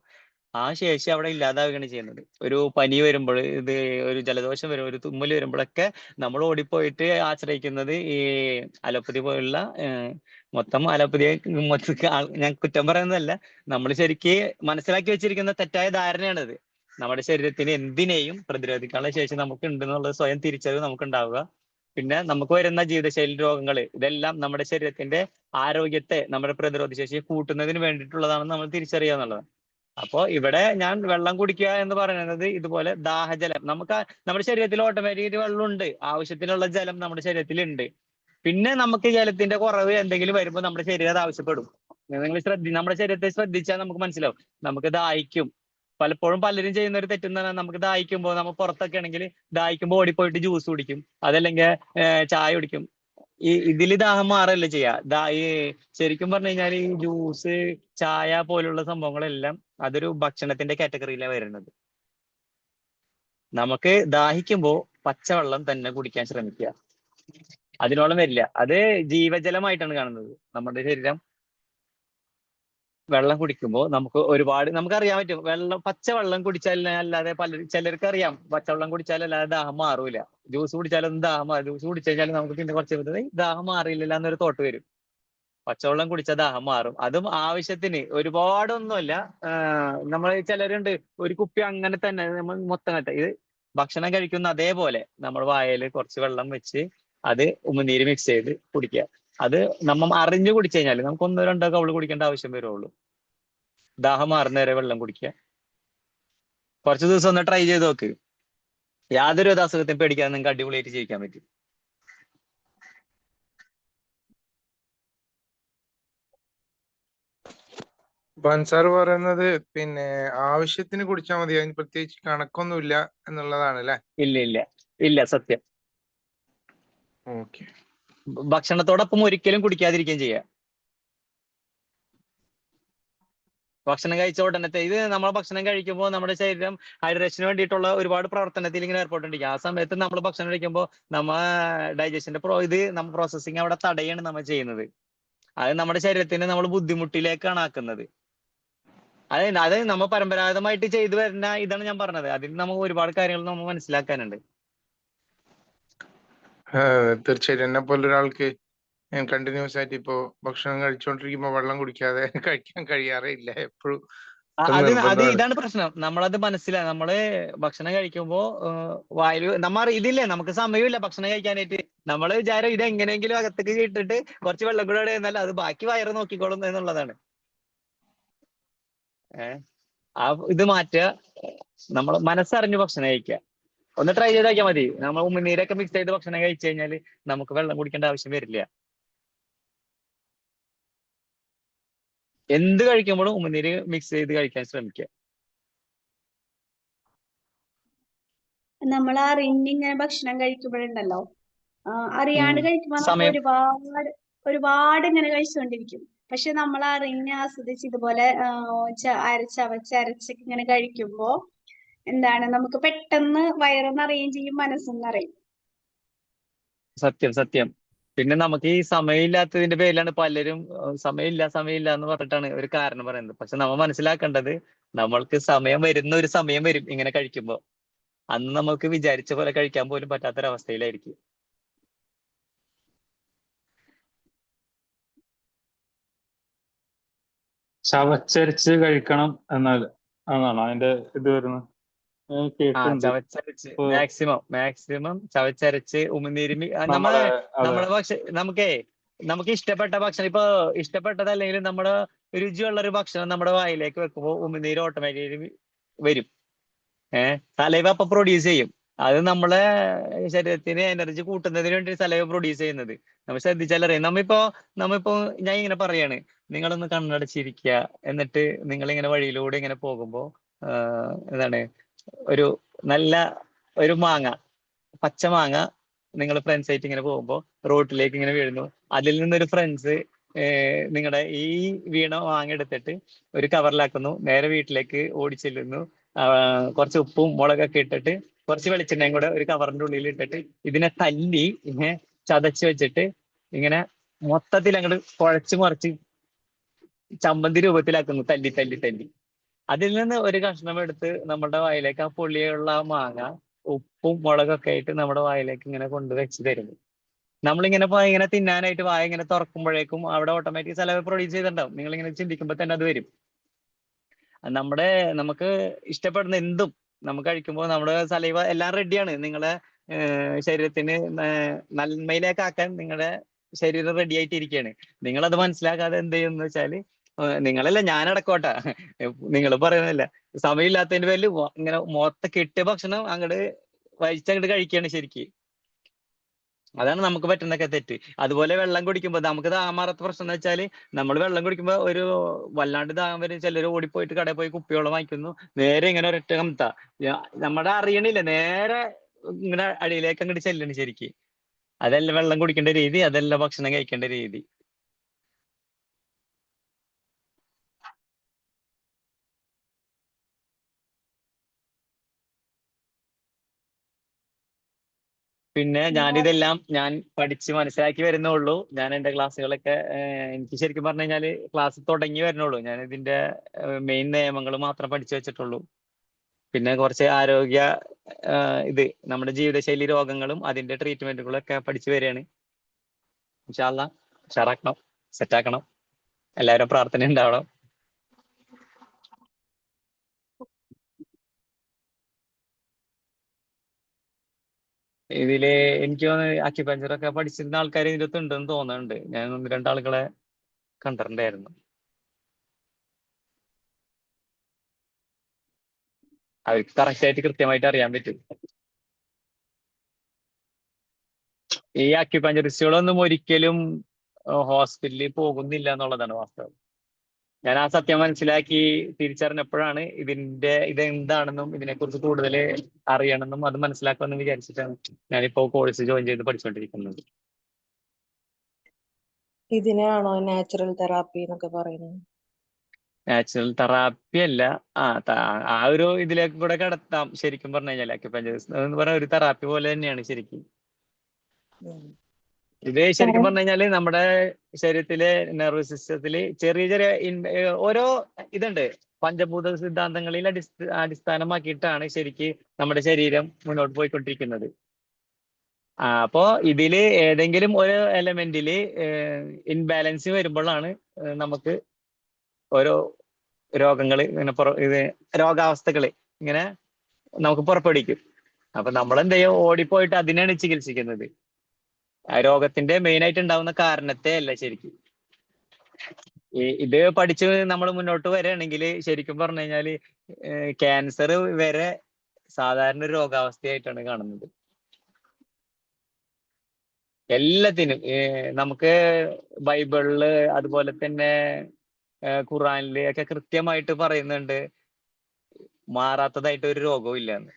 ആ ശേഷി അവിടെ ഇല്ലാതാവുകയാണ് ചെയ്യുന്നത്. ഒരു പനി വരുമ്പോൾ, ഒരു ജലദോഷം വരും, ഒരു തുമ്മൽ വരുമ്പോഴൊക്കെ നമ്മൾ ഓടിപ്പോയിട്ട് ആശ്രയിക്കുന്നത് ഈ അലോപ്പതി പോലുള്ള മൊത്തം അലോപ്പതിയെ ഞാൻ കുറ്റം പറയുന്നതല്ല, നമ്മൾ ശരിക്ക് മനസ്സിലാക്കി വെച്ചിരിക്കുന്ന തെറ്റായ ധാരണയാണിത്. നമ്മുടെ ശരീരത്തിന് എന്തിനേയും പ്രതിരോധിക്കാനുള്ള ശേഷി നമുക്ക് ഉണ്ടെന്നുള്ളത് സ്വയം തിരിച്ചറിവ് നമുക്ക് ഉണ്ടാവുക. പിന്നെ നമുക്ക് വരുന്ന ജീവിതശൈലി രോഗങ്ങൾ ഇതെല്ലാം നമ്മുടെ ശരീരത്തിന്റെ ആരോഗ്യത്തെ, നമ്മുടെ പ്രതിരോധ ശേഷിയെ കൂട്ടുന്നതിന് വേണ്ടിയിട്ടുള്ളതാണെന്ന് നമ്മൾ തിരിച്ചറിയുക എന്നുള്ളതാണ്. അപ്പോ ഇവിടെ ഞാൻ വെള്ളം കുടിക്കുക എന്ന് പറയുന്നത് ഇതുപോലെ ദാഹജലം, നമ്മുടെ ശരീരത്തിൽ ഓട്ടോമാറ്റിക്കലി വെള്ളമുണ്ട്, ആവശ്യത്തിനുള്ള ജലം നമ്മുടെ ശരീരത്തിലുണ്ട്. പിന്നെ നമുക്ക് ജലത്തിന്റെ കുറവ് എന്തെങ്കിലും വരുമ്പോൾ നമ്മുടെ ശരീരം അത് ആവശ്യപ്പെടും. നമ്മുടെ ശരീരത്തെ ശ്രദ്ധിച്ചാൽ നമുക്ക് മനസ്സിലാവും. നമുക്ക് ദാഹിക്കും. പലപ്പോഴും പലരും ചെയ്യുന്ന ഒരു തെറ്റെന്ന് നമുക്ക് ദാഹിക്കുമ്പോൾ, നമ്മൾ പുറത്തൊക്കെ ആണെങ്കിൽ ദാഹിക്കുമ്പോൾ ഓടിപ്പോയിട്ട് ജ്യൂസ് കുടിക്കും, അതല്ലെങ്കിൽ ചായ കുടിക്കും. ഇതില് ദാഹം മാറല്ലേ ചെയ്യാ. ഈ ശരിക്കും പറഞ്ഞു കഴിഞ്ഞാൽ ഈ ജ്യൂസ്, ചായ പോലുള്ള സംഭവങ്ങളെല്ലാം അതൊരു ഭക്ഷണത്തിന്റെ കാറ്റഗറിയിലാണ് വരുന്നത്. നമുക്ക് ദാഹിക്കുമ്പോൾ പച്ചവെള്ളം തന്നെ കുടിക്കാൻ ശ്രമിക്കുക, അതിനോളം വരില്ല. അത് ജീവജലമായിട്ടാണ് കാണുന്നത്. നമ്മുടെ ശരീരം വെള്ളം കുടിക്കുമ്പോൾ നമുക്കറിയാൻ പറ്റും. പച്ചവെള്ളം കുടിച്ചാൽ അല്ലാതെ ചിലർക്ക് അറിയാം പച്ചവെള്ളം കുടിച്ചാൽ അല്ലാതെ ദാഹം മാറൂല. ജ്യൂസ് കുടിച്ചാലൊന്നും ദാഹം മാറും. ജ്യൂസ് കുടിച്ചു കഴിഞ്ഞാൽ നമുക്ക് പിന്നെ കുറച്ച് ദാഹം മാറിയില്ല എന്നൊരു തോട്ട് വരും. പച്ചവെള്ളം കുടിച്ചാൽ ദാഹം മാറും. അതും ആവശ്യത്തിന്, ഒരുപാടൊന്നുമല്ല. നമ്മൾ ചിലരുണ്ട് ഒരു കുപ്പി അങ്ങനെ തന്നെ നമ്മൾ മൊത്തം ഇത് ഭക്ഷണം കഴിക്കുന്ന അതേപോലെ നമ്മൾ വായയിൽ കുറച്ച് വെള്ളം വെച്ച് അത് ഉമിനീര് മിക്സ് ചെയ്ത് കുടിക്കുക. അത് നമ്മൾ അറിഞ്ഞു കുടിച്ചു കഴിഞ്ഞാൽ നമുക്ക് 1-2 കവിള് കുടിക്കേണ്ട ആവശ്യം വരുള്ളൂ. ദാഹം മാറുന്ന വരെ വെള്ളം കുടിക്കുക. കുറച്ച് ദിവസം ഒന്ന് ട്രൈ ചെയ്ത് നോക്ക്. യാതൊരു അസുഖത്തെയും പേടിക്കാതെ നിങ്ങൾക്ക് അടിപൊളിയായിട്ട് ജീവിക്കാൻ പറ്റും. സാർ പറയുന്നത് പിന്നെ ആവശ്യത്തിന് കുടിച്ചാൽ മതി, അതിന് പ്രത്യേകിച്ച് കണക്കൊന്നുമില്ല എന്നുള്ളതാണ് അല്ലെ? ഇല്ല സത്യം. ഓക്കെ. ഭക്ഷണത്തോടൊപ്പം ഒരിക്കലും കുടിക്കാതിരിക്കുകയും ചെയ്യുക. ഭക്ഷണം കഴിച്ച ഉടനത്തെ നമ്മൾ ഭക്ഷണം കഴിക്കുമ്പോൾ നമ്മുടെ ശരീരം ഹൈഡ്രേഷന് വേണ്ടിയിട്ടുള്ള ഒരുപാട് പ്രവർത്തനത്തിൽ ഇങ്ങനെ ഏർപ്പെട്ടിരിക്കും. ആ സമയത്ത് നമ്മൾ ഭക്ഷണം കഴിക്കുമ്പോൾ ഡൈജഷന്റെ നമ്മൾ പ്രോസസ്സിങ് അവിടെ തടയാണ് നമ്മൾ ചെയ്യുന്നത്. അത് നമ്മുടെ ശരീരത്തിന് നമ്മൾ ബുദ്ധിമുട്ടിലേക്കാണ് ആക്കുന്നത്. അത് നമ്മൾ പരമ്പരാഗതമായിട്ട് ചെയ്തു വരുന്ന ഇതാണ് ഞാൻ പറഞ്ഞത്. അതിൽ നമുക്ക് ഒരുപാട് കാര്യങ്ങൾ നമ്മൾ മനസ്സിലാക്കാനുണ്ട്. തീർച്ചയായിട്ടും എന്നെ പോലെ ഒരാൾക്ക് കണ്ടിന്യൂസ് ആയിട്ട് ഇപ്പോ ഭക്ഷണം കഴിച്ചുകൊണ്ടിരിക്കുമ്പോൾ വെള്ളം കുടിക്കാതെ കഴിക്കാൻ കഴിയാറേ ഇല്ല. എപ്പോഴും അത് നിർബന്ധമാണ്. ഇതാണ് പ്രശ്നം. നമ്മളത് നമ്മള് ഭക്ഷണം കഴിക്കുമ്പോ വായു ഇതില്ലേ, നമുക്ക് സമയമില്ല ഭക്ഷണം കഴിക്കാനായിട്ട്. നമ്മള് വിചാരം ഇത് എങ്ങനെയെങ്കിലും അകത്തേക്ക് ഇട്ടിട്ട് കുറച്ച് വെള്ളം കൂടെ എന്നാൽ അത് ബാക്കി വയറ് നോക്കിക്കോളും എന്നുള്ളതാണ്. ഇത് മാറ്റുക, നമ്മൾ മനസ്സറിഞ്ഞ് ഭക്ഷണം കഴിക്കുക. ഒന്ന് ട്രൈ ചെയ്ത് നോക്കിയാൽ മതി. നമ്മൾ ഉമിനീരൊക്കെ മിക്സ് ചെയ്ത് ഭക്ഷണം കഴിച്ചു കഴിഞ്ഞാൽ നമുക്ക് വെള്ളം കുടിക്കേണ്ട ആവശ്യം വരില്ല. എന്ത് കഴിക്കുമ്പോഴും ഉമിനീര് മിക്സ് ചെയ്ത് കഴിക്കാൻ ശ്രമിക്കുക. നമ്മൾ അറിഞ്ഞിങ്ങനെ ഭക്ഷണം കഴിക്കുമ്പോഴുണ്ടല്ലോ, അറിയാണ്ട് കഴിക്കുമ്പോ നമ്മൾ സമയം ഒരുപാട് ഇങ്ങനെ കഴിച്ചുകൊണ്ടിരിക്കും. പക്ഷെ നമ്മൾ അറിഞ്ഞ് ആസ്വദിച്ച് ഇതുപോലെ ചവച്ചരച്ചൊക്കെ ഇങ്ങനെ കഴിക്കുമ്പോ നമുക്ക് പെട്ടെന്ന് വയറ് നിറയുകയും ചെയ്യും, മനസ്സും നിറയും. സത്യം. പിന്നെ നമുക്ക് ഈ സമയമില്ലാത്തതിന്റെ പേരിലാണ് പലരും സമയമില്ല എന്ന് പറഞ്ഞിട്ടാണ് ഒരു കാരണം പറയുന്നത്. പക്ഷെ നമ്മൾ മനസ്സിലാക്കേണ്ടത്, നമ്മൾക്ക് വരുന്ന ഒരു സമയം വരും ഇങ്ങനെ കഴിക്കുമ്പോ. അന്ന് നമുക്ക് വിചാരിച്ച പോലെ കഴിക്കാൻ പോലും പറ്റാത്തൊരവസ്ഥയിലായിരിക്കും. ചവച്ചരച്ച് കഴിക്കണം എന്നാണ് അതിന്റെ ഇത് വരുന്നത്. കേട്ടിട്ടുണ്ട്. ചവച്ചരച്ച് ഇപ്പൊ മാക്സിമം ചവച്ചരച്ച് ഉമിനീരുമി നമ്മുടെ നമുക്ക് ഇഷ്ടപ്പെട്ട ഭക്ഷണം, ഇപ്പൊ ഇഷ്ടപ്പെട്ടതല്ലെങ്കിൽ നമ്മുടെ രുചിയുള്ള ഒരു ഭക്ഷണം നമ്മുടെ വായിലേക്ക് വെക്കുമ്പോൾ ഉമിനീര് ഓട്ടോമാറ്റിക്കലി വരും. സലൈവ അപ്പൊ പ്രൊഡ്യൂസ് ചെയ്യും. അത് നമ്മളെ ശരീരത്തിന് എനർജി കൂട്ടുന്നതിന് വേണ്ടി സലൈവ പ്രൊഡ്യൂസ് ചെയ്യുന്നത്. നമ്മൾ ശ്രദ്ധിച്ചാലറിയാം. നമ്മിപ്പോ ഞാൻ ഇങ്ങനെ പറയാണ്, നിങ്ങളൊന്ന് കണ്ണടച്ചിരിക്കുക, എന്നിട്ട് നിങ്ങളിങ്ങനെ വഴിയിലൂടെ ഇങ്ങനെ പോകുമ്പോ നല്ല ഒരു പച്ച മാങ്ങ നിങ്ങൾ ഫ്രണ്ട്സ് ആയിട്ട് ഇങ്ങനെ പോകുമ്പോൾ റോട്ടിലേക്ക് ഇങ്ങനെ വീഴുന്നു. അതിൽ നിന്നൊരു ഫ്രണ്ട്സ് നിങ്ങളുടെ ഈ വീണ മാങ്ങ എടുത്തിട്ട് ഒരു കവറിലാക്കുന്നു, നേരെ വീട്ടിലേക്ക് ഓടിച്ചെല്ലുന്നു. കുറച്ച് ഉപ്പും മുളകൊക്കെ ഇട്ടിട്ട് കുറച്ച് വെളിച്ചെണ്ണയും കൂടെ ഒരു കവറിന്റെ ഉള്ളിൽ ഇട്ടിട്ട് ഇതിനെ തല്ലി ഇങ്ങനെ ചതച്ച് വെച്ചിട്ട് ഇങ്ങനെ മൊത്തത്തിൽ അങ്ങോട്ട് കുഴച്ച് മറിച്ച് ചമ്മന്തി രൂപത്തിലാക്കുന്നു, തല്ലി. അതിൽ നിന്ന് ഒരു കഷ്ണം എടുത്ത് നമ്മുടെ വായിലേക്ക്, ആ പുളിയുള്ള മാങ്ങ ഉപ്പും മുളകൊക്കെ ആയിട്ട് നമ്മുടെ വായിലേക്ക് ഇങ്ങനെ കൊണ്ടുവച്ച് തരുന്നു. നമ്മളിങ്ങനെ തിന്നാനായിട്ട് വായ ഇങ്ങനെ തുറക്കുമ്പോഴേക്കും അവിടെ ഓട്ടോമാറ്റിക് സലൈവ പ്രൊഡ്യൂസ് ചെയ്തിട്ടുണ്ടാവും. നിങ്ങളിങ്ങനെ ചിന്തിക്കുമ്പോൾ തന്നെ അത് വരും. നമുക്ക് ഇഷ്ടപ്പെടുന്ന എന്തും നമുക്ക് കഴിക്കുമ്പോൾ നമ്മുടെ സലൈവ എല്ലാം റെഡിയാണ്. നിങ്ങളെ ശരീരത്തിന് നന്മയിലേക്കാക്കാൻ നിങ്ങളുടെ ശരീരം റെഡി ആയിട്ടിരിക്കുകയാണ്. നിങ്ങളത് മനസ്സിലാക്കാതെ എന്ത് ചെയ്യുമെന്ന് വെച്ചാല്, നിങ്ങളല്ല, ഞാനടക്കോട്ടാ, നിങ്ങൾ പറയുന്നില്ല, സമയമില്ലാത്തതിന്റെ പേരിൽ ഇങ്ങനെ മൊത്തം കെട്ടിയ ഭക്ഷണം അങ്ങോട്ട് കഴിച്ചങ്ങോട്ട് കഴിക്കുകയാണ് ശരിക്ക്. അതാണ് നമുക്ക് പറ്റുന്നൊക്കെ തെറ്റ്. അതുപോലെ വെള്ളം കുടിക്കുമ്പോൾ നമുക്ക് ദാഹമാറാത്ത പ്രശ്നം എന്ന് വെച്ചാൽ, നമ്മൾ വെള്ളം കുടിക്കുമ്പോൾ ഒരു വല്ലാണ്ട് ദാഹം വരും. ചിലർ ഓടിപ്പോയിട്ട് കടയിൽ പോയി കുപ്പിവെള്ളം വാങ്ങിക്കുന്നു, നേരെ ഇങ്ങനെ ഒരൊറ്റ കമത്ത, നമ്മുടെ അറിയണില്ല, നേരെ ഇങ്ങനെ അടിയിലേക്ക് അങ്ങോട്ട് ചെല്ലണം ശരിക്ക്. അതല്ല വെള്ളം കുടിക്കേണ്ട രീതി, അതല്ല ഭക്ഷണം കഴിക്കേണ്ട രീതി. പിന്നെ ഞാൻ പഠിച്ച് മനസ്സിലാക്കി വരുന്നുള്ളൂ. ഞാൻ എന്റെ ക്ലാസ്സുകളൊക്കെ എനിക്ക് ശരിക്കും പറഞ്ഞു കഴിഞ്ഞാല് ക്ലാസ് തുടങ്ങി വരുന്നുള്ളൂ. ഞാൻ ഇതിന്റെ മെയിൻ നിയമങ്ങൾ മാത്രം പഠിച്ചു വെച്ചിട്ടുള്ളൂ. പിന്നെ കുറച്ച് ആരോഗ്യ നമ്മുടെ ജീവിതശൈലി രോഗങ്ങളും അതിന്റെ ട്രീറ്റ്മെന്റുകളും ഒക്കെ പഠിച്ചു വരികയാണ്. ഇൻഷാ അല്ലാഹ് ഉഷാറാക്കണം, സെറ്റാക്കണം. എല്ലാവരും പ്രാർത്ഥന ഉണ്ടാവണം. ഇതില് എനിക്ക് തോന്നുന്നു അക്യുപഞ്ചറൊക്കെ പഠിച്ചിരുന്ന ആൾക്കാർ ഇതിനകത്ത് ഉണ്ടെന്ന് തോന്നുന്നുണ്ട്. ഞാൻ 1-2 ആളുകളെ കണ്ടിട്ടുണ്ടായിരുന്നു. അവർക്ക് കൃത്യമായിട്ട് അറിയാൻ പറ്റും. ഈ അക്യുപഞ്ചറിസ്റ്റുകളൊന്നും ഒരിക്കലും ഹോസ്പിറ്റലിൽ പോകുന്നില്ല എന്നുള്ളതാണ് വാസ്തവം. ഞാൻ ആ സത്യം മനസ്സിലാക്കി തിരിച്ചറിഞ്ഞപ്പോഴാണ് ഇതെന്താണെന്നും ഇതിനെക്കുറിച്ച് കൂടുതൽ അറിയണമെന്നും അത് മനസ്സിലാക്കുമെന്നും വിചാരിച്ചിട്ടാണ് ഞാനിപ്പോ കോഴ്സ് ജോയിൻ ചെയ്ത് പഠിച്ചുകൊണ്ടിരിക്കുന്നത്. ഇതിനാണോ നാച്ചുറൽ തെറാപ്പി എന്നൊക്കെ പറയുന്നത്? നാച്ചുറൽ തെറാപ്പി അല്ല, ആ ഒരു ഇതിലേക്ക് കൂടെ കടത്താം ശരിക്കും പറഞ്ഞു കഴിഞ്ഞാൽ. അക്യുപഞ്ചറിസ്റ്റ് എന്ന് പറഞ്ഞ ഒരു തെറാപ്പി പോലെ തന്നെയാണ് ശരിക്കും. ഇത് ശരിക്കും പറഞ്ഞു കഴിഞ്ഞാല് നമ്മുടെ ശരീരത്തിലെ നെർവസ് സിസ്റ്റത്തില് ചെറിയ ഓരോ ഇതുണ്ട്. പഞ്ചഭൂത സിദ്ധാന്തങ്ങളിൽ അടിസ്ഥാനമാക്കിയിട്ടാണ് ശരിക്ക് നമ്മുടെ ശരീരം മുന്നോട്ട് പോയിക്കൊണ്ടിരിക്കുന്നത്. അപ്പോ ഇതില് ഏതെങ്കിലും ഒരു എലമെന്റില് ഇൻബാലൻസ് വരുമ്പോഴാണ് നമുക്ക് ഓരോ രോഗങ്ങൾ ഇങ്ങനെ ഇത് രോഗാവസ്ഥകൾ ഇങ്ങനെ നമുക്ക് പുറപ്പെടുവിക്കും. അപ്പൊ നമ്മൾ എന്ത് ചെയ്യും, ഓടിപ്പോയിട്ട് അതിനാണ് ചികിത്സിക്കുന്നത്. ആ രോഗത്തിന്റെ മെയിൻ ആയിട്ട് ഉണ്ടാവുന്ന കാരണത്തെ അല്ല ശരിക്കും. ഇത് പഠിച്ച് നമ്മൾ മുന്നോട്ട് വരികയാണെങ്കിൽ ശരിക്കും പറഞ്ഞു കഴിഞ്ഞാൽ ക്യാൻസർ വരെ സാധാരണ ഒരു രോഗാവസ്ഥയായിട്ടാണ് കാണുന്നത്. എല്ലാത്തിനും നമുക്ക് ബൈബിളില് അതുപോലെ തന്നെ ഖുറാനില് ഒക്കെ കൃത്യമായിട്ട് പറയുന്നുണ്ട് മാറാത്തതായിട്ട് ഒരു രോഗവും ഇല്ലെന്ന്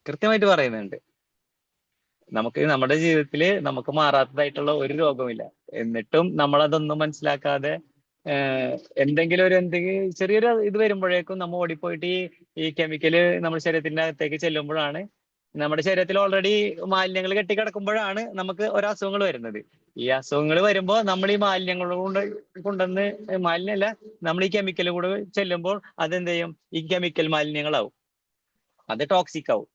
കൃത്യമായിട്ട് പറയുന്നുണ്ട്. നമുക്ക് നമ്മുടെ ജീവിതത്തിൽ നമുക്ക് മാറാത്തതായിട്ടുള്ള ഒരു രോഗമില്ല. എന്നിട്ടും നമ്മളതൊന്നും മനസ്സിലാക്കാതെ എന്തെങ്കിലും ചെറിയൊരു ഇത് വരുമ്പോഴേക്കും നമ്മൾ ഓടിപ്പോയിട്ട് ഈ കെമിക്കല് നമ്മുടെ ശരീരത്തിന്റെ അകത്തേക്ക് ചെല്ലുമ്പോഴാണ്, നമ്മുടെ ശരീരത്തിൽ ഓൾറെഡി മാലിന്യങ്ങൾ കെട്ടിക്കിടക്കുമ്പോഴാണ് നമുക്ക് ഓരോ അസുഖങ്ങൾ വരുന്നത്. ഈ അസുഖങ്ങൾ വരുമ്പോൾ നമ്മൾ ഈ കൊണ്ടുവന്ന് മാലിന്യമല്ല, നമ്മൾ ഈ കെമിക്കൽ കൂടെ ചെല്ലുമ്പോൾ അതെന്ത് ചെയ്യും, ഈ കെമിക്കൽ മാലിന്യങ്ങളാവും, അത് ടോക്സിക് ആവും.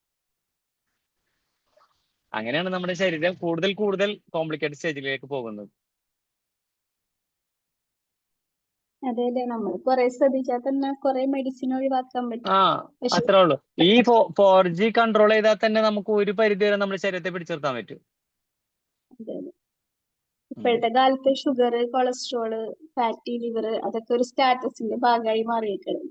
അങ്ങനെയാണ് നമ്മുടെ ശരീരം കൂടുതൽ കൂടുതൽ കോംപ്ലിക്കേറ്റഡ് സ്റ്റേജിലേക്ക് പോകുന്നത്. അതെ അതെ, നമ്മൾ കുറെ ശ്രദ്ധിച്ചാൽ തന്നെ കുറെ മെഡിസിൻ ഒഴിവാക്കാൻ പറ്റും. പക്ഷെ അത്രേ ഉള്ളൂ. ഈ 4G കൺട്രോൾ ചെയ്താൽ തന്നെ നമുക്ക് ഒരു പരിധി വരെ നമ്മുടെ ശരീരത്തെ പിടിച്ചിർത്താൻ പറ്റും. അതെ അതെ, ഇപ്പോഴത്തെ കാലത്ത് ഷുഗർ, കൊളസ്ട്രോള്, ഫാറ്റി ലിവർ അതൊക്കെ ഒരു സ്റ്റാറ്റസിന്റെ ഭാഗമായി മാറിയിരിക്കണം.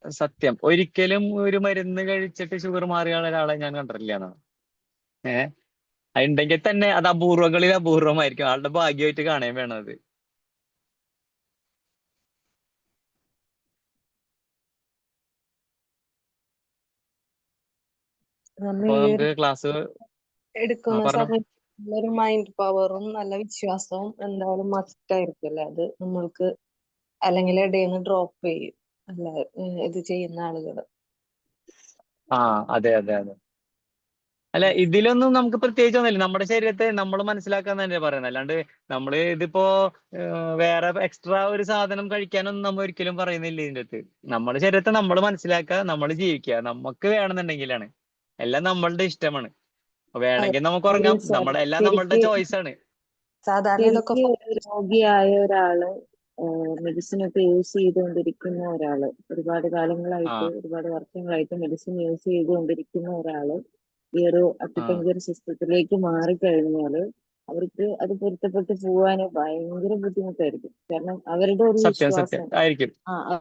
സത്യം. ഒരിക്കലും ഒരു മരുന്ന് കഴിച്ചിട്ട് ഷുഗർ മാറിയ ഒരാളെ ഞാൻ കണ്ടിട്ടില്ല എന്നാണ്. അതുണ്ടെങ്കിൽ തന്നെ അത് അപൂർവങ്ങളിൽ അപൂർവമായിരിക്കും. ആളുടെ ഭാഗ്യമായിട്ട് കാണാൻ വേണം അത്. നമ്മൾ അപ്പൊ ഈ നമുക്ക് ക്ലാസ് എടുക്കുന്ന പറഞ്ഞോ. സമയത്ത് ഒരു മൈൻഡ് പവറും നല്ല വിശ്വാസവും എന്തായാലും മസ്റ്റ് ആയിരിക്കും അല്ലെ. അത് നമ്മൾക്ക് അല്ലെങ്കിൽ ഇടയിൽ നിന്ന് ഡ്രോപ്പ് ചെയ്യും അല്ലെ ഇത് ചെയ്യുന്ന ആളുകൾ. അതെ അതെ അതെ. അല്ല, ഇതിലൊന്നും നമുക്ക് പ്രത്യേകിച്ച് ഒന്നുമില്ല. നമ്മുടെ ശരീരത്തെ നമ്മൾ മനസ്സിലാക്കാൻ തന്നെ പറയുന്നത്. അല്ലാണ്ട് നമ്മൾ ഇതിപ്പോ വേറെ എക്സ്ട്രാ ഒരു സാധനം കഴിക്കാനൊന്നും നമ്മൾ ഒരിക്കലും പറയുന്നില്ല ഇതിൻ്റെ അകത്ത്. നമ്മുടെ ശരീരത്തെ നമ്മൾ മനസ്സിലാക്കുക, നമ്മൾ ജീവിക്കുക. നമുക്ക് വേണമെന്നുണ്ടെങ്കിലാണ്. എല്ലാം നമ്മളുടെ ഇഷ്ടമാണ്. വേണമെങ്കിൽ നമുക്ക് ഉറങ്ങാം. എല്ലാം നമ്മളുടെ ചോയ്സ് ആണ്. സാധാരണ ഇതൊക്കെ രോഗിയായ ഒരാള് മെഡിസിൻ ഒക്കെ യൂസ് ചെയ്തുകൊണ്ടിരിക്കുന്ന ഒരാള്, ഒരുപാട് കാലങ്ങളായിട്ട് ഒരുപാട് വർഷങ്ങളായിട്ട് മെഡിസിൻ യൂസ് ചെയ്തുകൊണ്ടിരിക്കുന്ന ഒരാള് ഈ ഒരു അക്യുപഞ്ചർ സിസ്റ്റത്തിലേക്ക് മാറിക്കഴിഞ്ഞാല് അവർക്ക് അത് പൊരുത്തപ്പെട്ട് പോവാന് ഭയങ്കര ബുദ്ധിമുട്ടായിരിക്കും. കാരണം അവരുടെ ഒരു സത്യം വിശ്വാസം ആയിരിക്കും.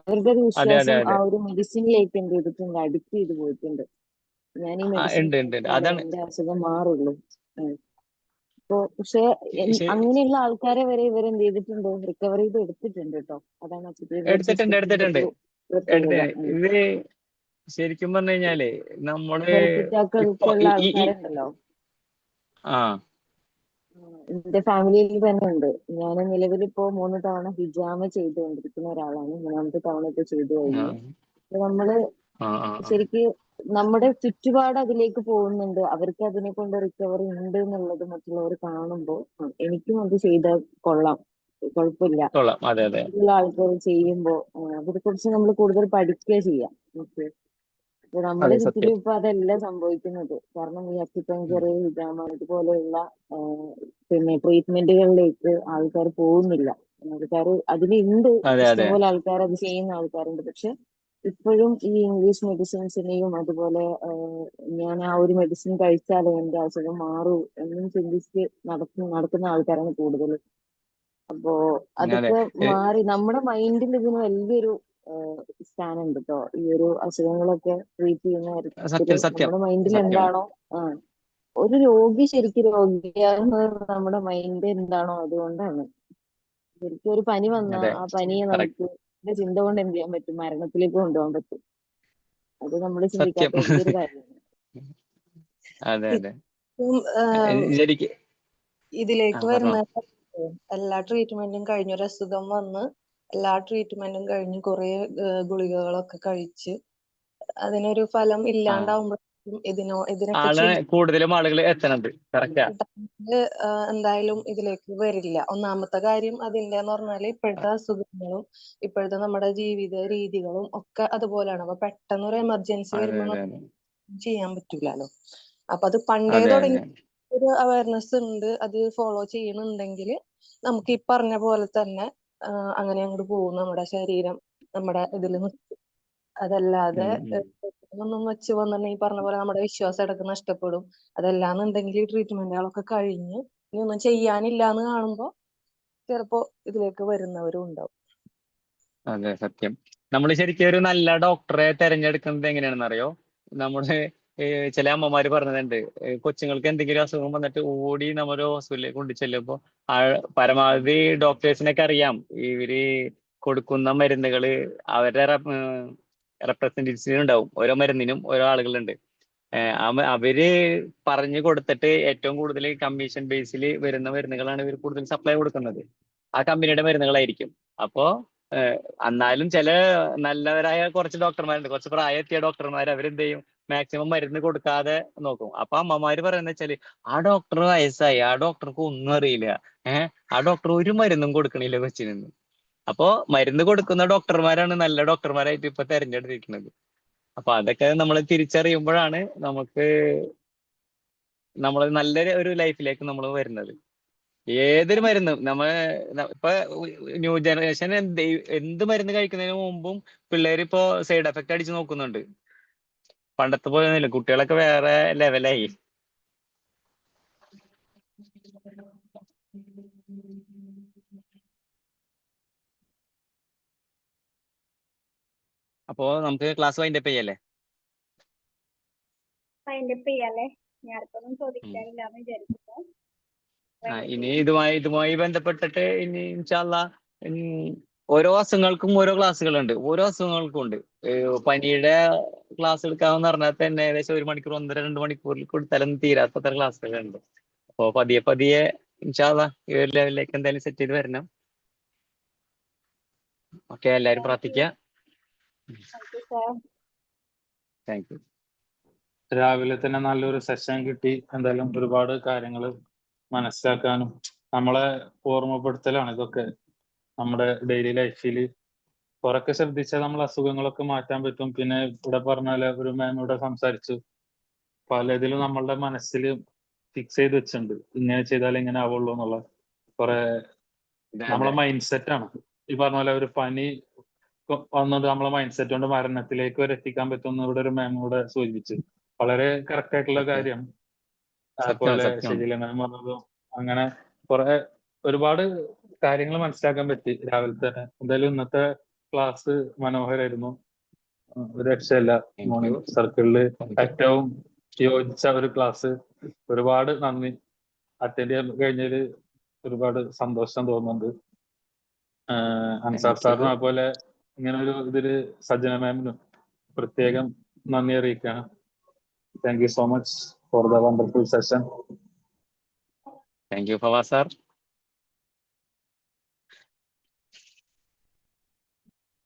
അവരുടെ ഒരു അതെ അതെ വിശ്വാസം ആ അതെ. ഒരു മെഡിസിനിലേക്ക് എന്ത് ചെയ്തിട്ടുണ്ട്, അഡിക്ട് ചെയ്ത് പോയിട്ടുണ്ട്. ഞാൻ ഈ മെഡിസിൻ ഉണ്ട്. കഴിച്ചാലേ അതാണ് എന്റെ അസുഖം മാറുള്ളൂ. ഇപ്പൊ പക്ഷെ ശരി. അങ്ങനെയുള്ള ആൾക്കാരെ വരെ ഇവരെന്ത് ചെയ്തിട്ടുണ്ട്, റിക്കവർ ചെയ്ത് എടുത്തിട്ടുണ്ട് കേട്ടോ. അതാണ് അക്യുപഞ്ചർ സിസ്റ്റത്തിന്റെ ഒരു പ്രത്യേകത. ഇത് ശരിക്കും പറഞ്ഞു കഴിഞ്ഞാല് നമ്മള് ഹെൽത്ത് ഇപ്പൊ അറ്റാക്കുള്ള ആൾക്കാരുണ്ടല്ലോ, എന്റെ ഫാമിലിയിൽ തന്നെ ഉണ്ട്. ഞാൻ നിലവിലിപ്പോ 3 തവണ ഹിജാമ ചെയ്തുകൊണ്ടിരിക്കുന്ന ഒരാളാണ്. 3ാമത്തെ തവണ ഇപ്പൊ ചെയ്തു കഴിഞ്ഞു. നമ്മള് ശരിക്ക് നമ്മുടെ ചുറ്റുപാട് അതിലേക്ക് പോകുന്നുണ്ട്. അവർക്ക് അതിനെ കൊണ്ട് റിക്കവറി ഉണ്ട് എന്നുള്ളത് മറ്റുള്ളവർ കാണുമ്പോൾ എനിക്കും അത് ചെയ്താൽ കൊള്ളാം, കുഴപ്പമില്ല. അതെ അതെ ആൾക്കാർ ചെയ്യുമ്പോൾ അതിനെ കുറിച്ച് നമ്മൾ കൂടുതൽ പഠിക്കുക ചെയ്യാം. ഓക്കെ, അപ്പൊ നമ്മുടെ അതെ ചുറ്റിലും സത്യം. ഇപ്പൊ അതല്ല സംഭവിക്കുന്നത്. കാരണം ഈ അക്യുപഞ്ചർ, ഹിജാമ ഇതുപോലെയുള്ള പിന്നെ ട്രീറ്റ്മെന്റുകളിലേക്ക് ആൾക്കാർ പോകുന്നില്ല. ആൾക്കാർ അതിലുണ്ട്, അതെ അതെ ഇഷ്ടംപോലെ ആൾക്കാർ അത് ചെയ്യുന്ന ആൾക്കാരുണ്ട്. പക്ഷെ ഇപ്പോഴും ഈ ഇംഗ്ലീഷ് മെഡിസിൻസിനെയും അതുപോലെ ഞാൻ ആ ഒരു മെഡിസിൻ കഴിച്ചാലേ എന്റെ അസുഖം മാറൂ എന്നും ചിന്തിച്ച് നടക്കുന്ന ആൾക്കാരാണ് കൂടുതൽ. അപ്പോ അതെ. അതൊക്കെ മാറി നമ്മുടെ മൈൻഡിൽ ഇതിന് വലിയൊരു സ്ഥാനമുണ്ട് കേട്ടോ. ഈ ഒരു അസുഖങ്ങളൊക്കെ ട്രീറ്റ് ചെയ്യുന്ന കാര്യത്തില് സത്യം നമ്മുടെ മൈൻഡിൽ സത്യം. എന്താണോ ഒരു രോഗി ശരിക്കും രോഗിയാകുന്നത് നമ്മുടെ മൈൻഡ് എന്താണോ അതുകൊണ്ടാണ്. ശരിക്കും ഒരു പനി വന്ന അതെ ആ പനിയെ കറക്റ്റ്. നമുക്ക് ചിന്ത കൊണ്ട് എന്ത് ചെയ്യാൻ പറ്റും, മരണത്തിലേക്ക് കൊണ്ടുപോകാൻ പറ്റും. അത് നമ്മൾ സത്യം. ചിന്തിക്കാത്ത വലിയൊരു കാര്യമാണ്. അതെ അതെ ഉം, ശരിക്ക്. ഇതിലേക്ക് പറഞ്ഞോ. വരുന്ന എല്ലാ ട്രീറ്റ്മെന്റും കഴിഞ്ഞ് ഒരു അസുഖം വന്ന് എല്ലാ ട്രീറ്റ്മെന്റും കഴിഞ്ഞ് കുറെ ഗുളികകളൊക്കെ കഴിച്ച് അതിനൊരു ഫലം ഇല്ലാണ്ടാവുമ്പോഴേക്കും ഇതിനൊക്കെ ആള് കൂടുതലും ആളുകൾ എത്തണത് കറക്റ്റാ. എന്തായാലും ഇതിലേക്ക് വരില്ല. ഒന്നാമത്തെ കാര്യം അതിന്റെന്ന് പറഞ്ഞാല് ഇപ്പോഴത്തെ അസുഖങ്ങളും ഇപ്പോഴത്തെ നമ്മുടെ ജീവിത രീതികളും ഒക്കെ അതുപോലെയാണ്. അപ്പൊ പെട്ടെന്ന് ഒരു എമർജൻസി അതെ വരുമ്പോൾ അതെ നമുക്ക് ചെയ്യാൻ പറ്റൂലല്ലോ. അപ്പൊ അത് പണ്ടേ അതെ തുടങ്ങി അതെ ഒരു അവയർനെസ് ഉണ്ട്, അത് ഫോളോ ചെയ്യുന്നുണ്ടെങ്കിൽ നമുക്ക് ഈ പറഞ്ഞ പോലെ തന്നെ അങ്ങനെ അങ്ങോട്ട് പോകും നമ്മുടെ ശരീരം നമ്മുടെ ഇതിൽ നിൽക്കും. അതല്ലാതെ ഒന്നും വെച്ച് വന്നിട്ടുണ്ടെങ്കിൽ ഈ പറഞ്ഞ പോലെ നമ്മുടെ വിശ്വാസം ഇടയ്ക്ക് നഷ്ടപ്പെടും. അതല്ലാന്നുണ്ടെങ്കിൽ ഈ ട്രീറ്റ്മെന്റുകളൊക്കെ കഴിഞ്ഞ് ഇനി ഒന്നും ചെയ്യാനില്ല എന്ന് കാണുമ്പോൾ ചിലപ്പോ ഇതിലേക്ക് വരുന്നവരും ഉണ്ടാവും. അതെ, സത്യം. നമ്മൾ ശരിക്കും ഒരു നല്ല ഡോക്ടറെ തെരഞ്ഞെടുക്കുന്നത് എങ്ങനെയാണെന്ന് അറിയോ? നമ്മുടെ ചില അമ്മമാര് പറഞ്ഞതുണ്ട്, കൊച്ചുങ്ങൾക്ക് എന്തെങ്കിലും അസുഖം വന്നിട്ട് ഓടി നമ്മൾ ഹോസ്പിറ്റലിലേക്ക് കൊണ്ടു ചെല്ലുമ്പോൾ പരമാവധി ഡോക്ടേഴ്സിനൊക്കെ അറിയാം ഇവര് കൊടുക്കുന്ന മരുന്നുകള് അവരുടെ റെപ്രസെന്റേറ്റീവ്സിന് ഉണ്ടാവും. ഓരോ മരുന്നിനും ഓരോ ആളുകളുണ്ട്. അവര് പറഞ്ഞു കൊടുത്തിട്ട് ഏറ്റവും കൂടുതൽ കമ്മീഷൻ ബേസിൽ വരുന്ന മരുന്നുകളാണ് ഇവർ കൂടുതൽ സപ്ലൈ കൊടുക്കുന്നത്. ആ കമ്പനിയുടെ മരുന്നുകളായിരിക്കും. അപ്പോ എന്നാലും ചില നല്ലവരായ കുറച്ച് ഡോക്ടർമാരുണ്ട്, കുറച്ച് പ്രായമെത്തിയ ഡോക്ടർമാർ. അവരെന്ത് ചെയ്യും? മാക്സിമം മരുന്ന് കൊടുക്കാതെ നോക്കും. അപ്പൊ അമ്മമാര് പറയുന്നത് വെച്ചാല്, ആ ഡോക്ടർ വയസ്സായി, ആ ഡോക്ടർക്ക് ഒന്നും അറിയില്ല, ആ ഡോക്ടർ ഒരു മരുന്നും കൊടുക്കണില്ല കൊച്ചിന്. അപ്പോ മരുന്ന് കൊടുക്കുന്ന ഡോക്ടർമാരാണ് നല്ല ഡോക്ടർമാരായിട്ട് ഇപ്പൊ തെരഞ്ഞെടുത്തിരിക്കുന്നത്. അപ്പൊ അതൊക്കെ നമ്മൾ തിരിച്ചറിയുമ്പോഴാണ് നമ്മൾ നല്ലൊരു ഒരു ലൈഫിലേക്ക് നമ്മൾ വരുന്നത്. ഏതൊരു മരുന്നും ഇപ്പൊ ന്യൂ ജനറേഷൻ എന്ത് മരുന്ന് കഴിക്കുന്നതിന് മുമ്പും പിള്ളേര് ഇപ്പോ സൈഡ് എഫക്ട് അടിച്ച് നോക്കുന്നുണ്ട്. പണ്ടത്തെ പോലെ ഒന്നുമില്ല, കുട്ടികളൊക്കെ വേറെ ലെവലായി. അപ്പോ നമുക്ക് ക്ലാസ് വൈൻഡപ്പ് ചെയ്യല്ലേ? വൈൻഡപ്പ് ചെയ്യാല്ലേ? ഞാൻ അടുത്തൊന്നും ചോദിക്കാനില്ല എന്ന് വിചാരിക്കുന്നു. ഇനി ഇതുമായി ബന്ധപ്പെട്ടിട്ട് ഇനി ഇൻഷാ അല്ലാഹ് ഓരോ അസുഖങ്ങൾക്കും ഓരോ ക്ലാസ്സുകളുണ്ട്. ഓരോ അസുഖങ്ങൾക്കും ഉണ്ട്. പനിയുടെ ക്ലാസ് എടുക്കാമെന്ന് പറഞ്ഞാൽ തന്നെ ഏകദേശം 1 മണിക്കൂർ 1.5-2 മണിക്കൂറിൽ കൊടുത്താലൊന്നും തീരാത്തത്ര ക്ലാസ്സുകളുണ്ട്. അപ്പോ പതിയെ ഇൻഷാ അല്ലാഹ് ഈ ഒരു ലെവലിലേക്ക് എന്തായാലും സെറ്റ് ചെയ്ത് വരണം. ഓക്കെ, എല്ലാവരും പ്രാർത്ഥിക്കുക. Thank you. രാവിലെ തന്നെ നല്ലൊരു സെഷൻ കിട്ടി. എന്തായാലും ഒരുപാട് കാര്യങ്ങൾ മനസ്സിലാക്കാനും നമ്മളെ ഓർമ്മപ്പെടുത്തലാണ് ഇതൊക്കെ. നമ്മുടെ ഡെയിലി ലൈഫിൽ കുറെയൊക്കെ ശ്രദ്ധിച്ചാൽ നമ്മൾ അസുഖങ്ങളൊക്കെ മാറ്റാൻ പറ്റും. പിന്നെ ഇവിടെ പറഞ്ഞ ഒരു മാം ഇവിടെ സംസാരിച്ചു, പലതിലും നമ്മളുടെ മനസ്സിൽ ഫിക്സ് ചെയ്ത് വെച്ചിട്ടുണ്ട്, ഇങ്ങനെ ചെയ്താൽ ഇങ്ങനെ ആവുള്ളൂ എന്നുള്ള കുറെ നമ്മളെ മൈൻഡ് സെറ്റ് ആണ്. ഈ പറഞ്ഞ പോലെ ഒരു പനി വന്നത് നമ്മളെ മൈൻഡ് സെറ്റ് കൊണ്ട് മരണത്തിലേക്ക് വരെ എത്തിക്കാൻ പറ്റും ഇവിടെ ഒരു മാം കൂടെ സൂചിപ്പിച്ചു. വളരെ കറക്റ്റ് ആയിട്ടുള്ള കാര്യം. അതുപോലെ ശരിയല്ല മാം പറഞ്ഞതും അങ്ങനെ ഒരുപാട് കാര്യങ്ങൾ മനസ്സിലാക്കാൻ പറ്റി രാവിലെ തന്നെ. എന്തായാലും ഇന്നത്തെ ക്ലാസ് മനോഹരമായിരുന്നു. ഒരു രക്ഷയില്ല. മോർണിംഗ് സർക്കിളിൽ ഏറ്റവും യോജിച്ച ഒരു ക്ലാസ്. ഒരുപാട് നന്ദി. അറ്റൻഡ് ചെയ്യാൻ കഴിഞ്ഞതിൽ ഒരുപാട് സന്തോഷം തോന്നുന്നുണ്ട്. അൻസാർ സാറിനും അതുപോലെ ഇങ്ങനെ ഒരു ഇതില് സജന മാമിനും പ്രത്യേകം നന്ദി അറിയിക്കുകയാണ്. Thank you so much for the wonderful session. Thank you, Fawaz sir.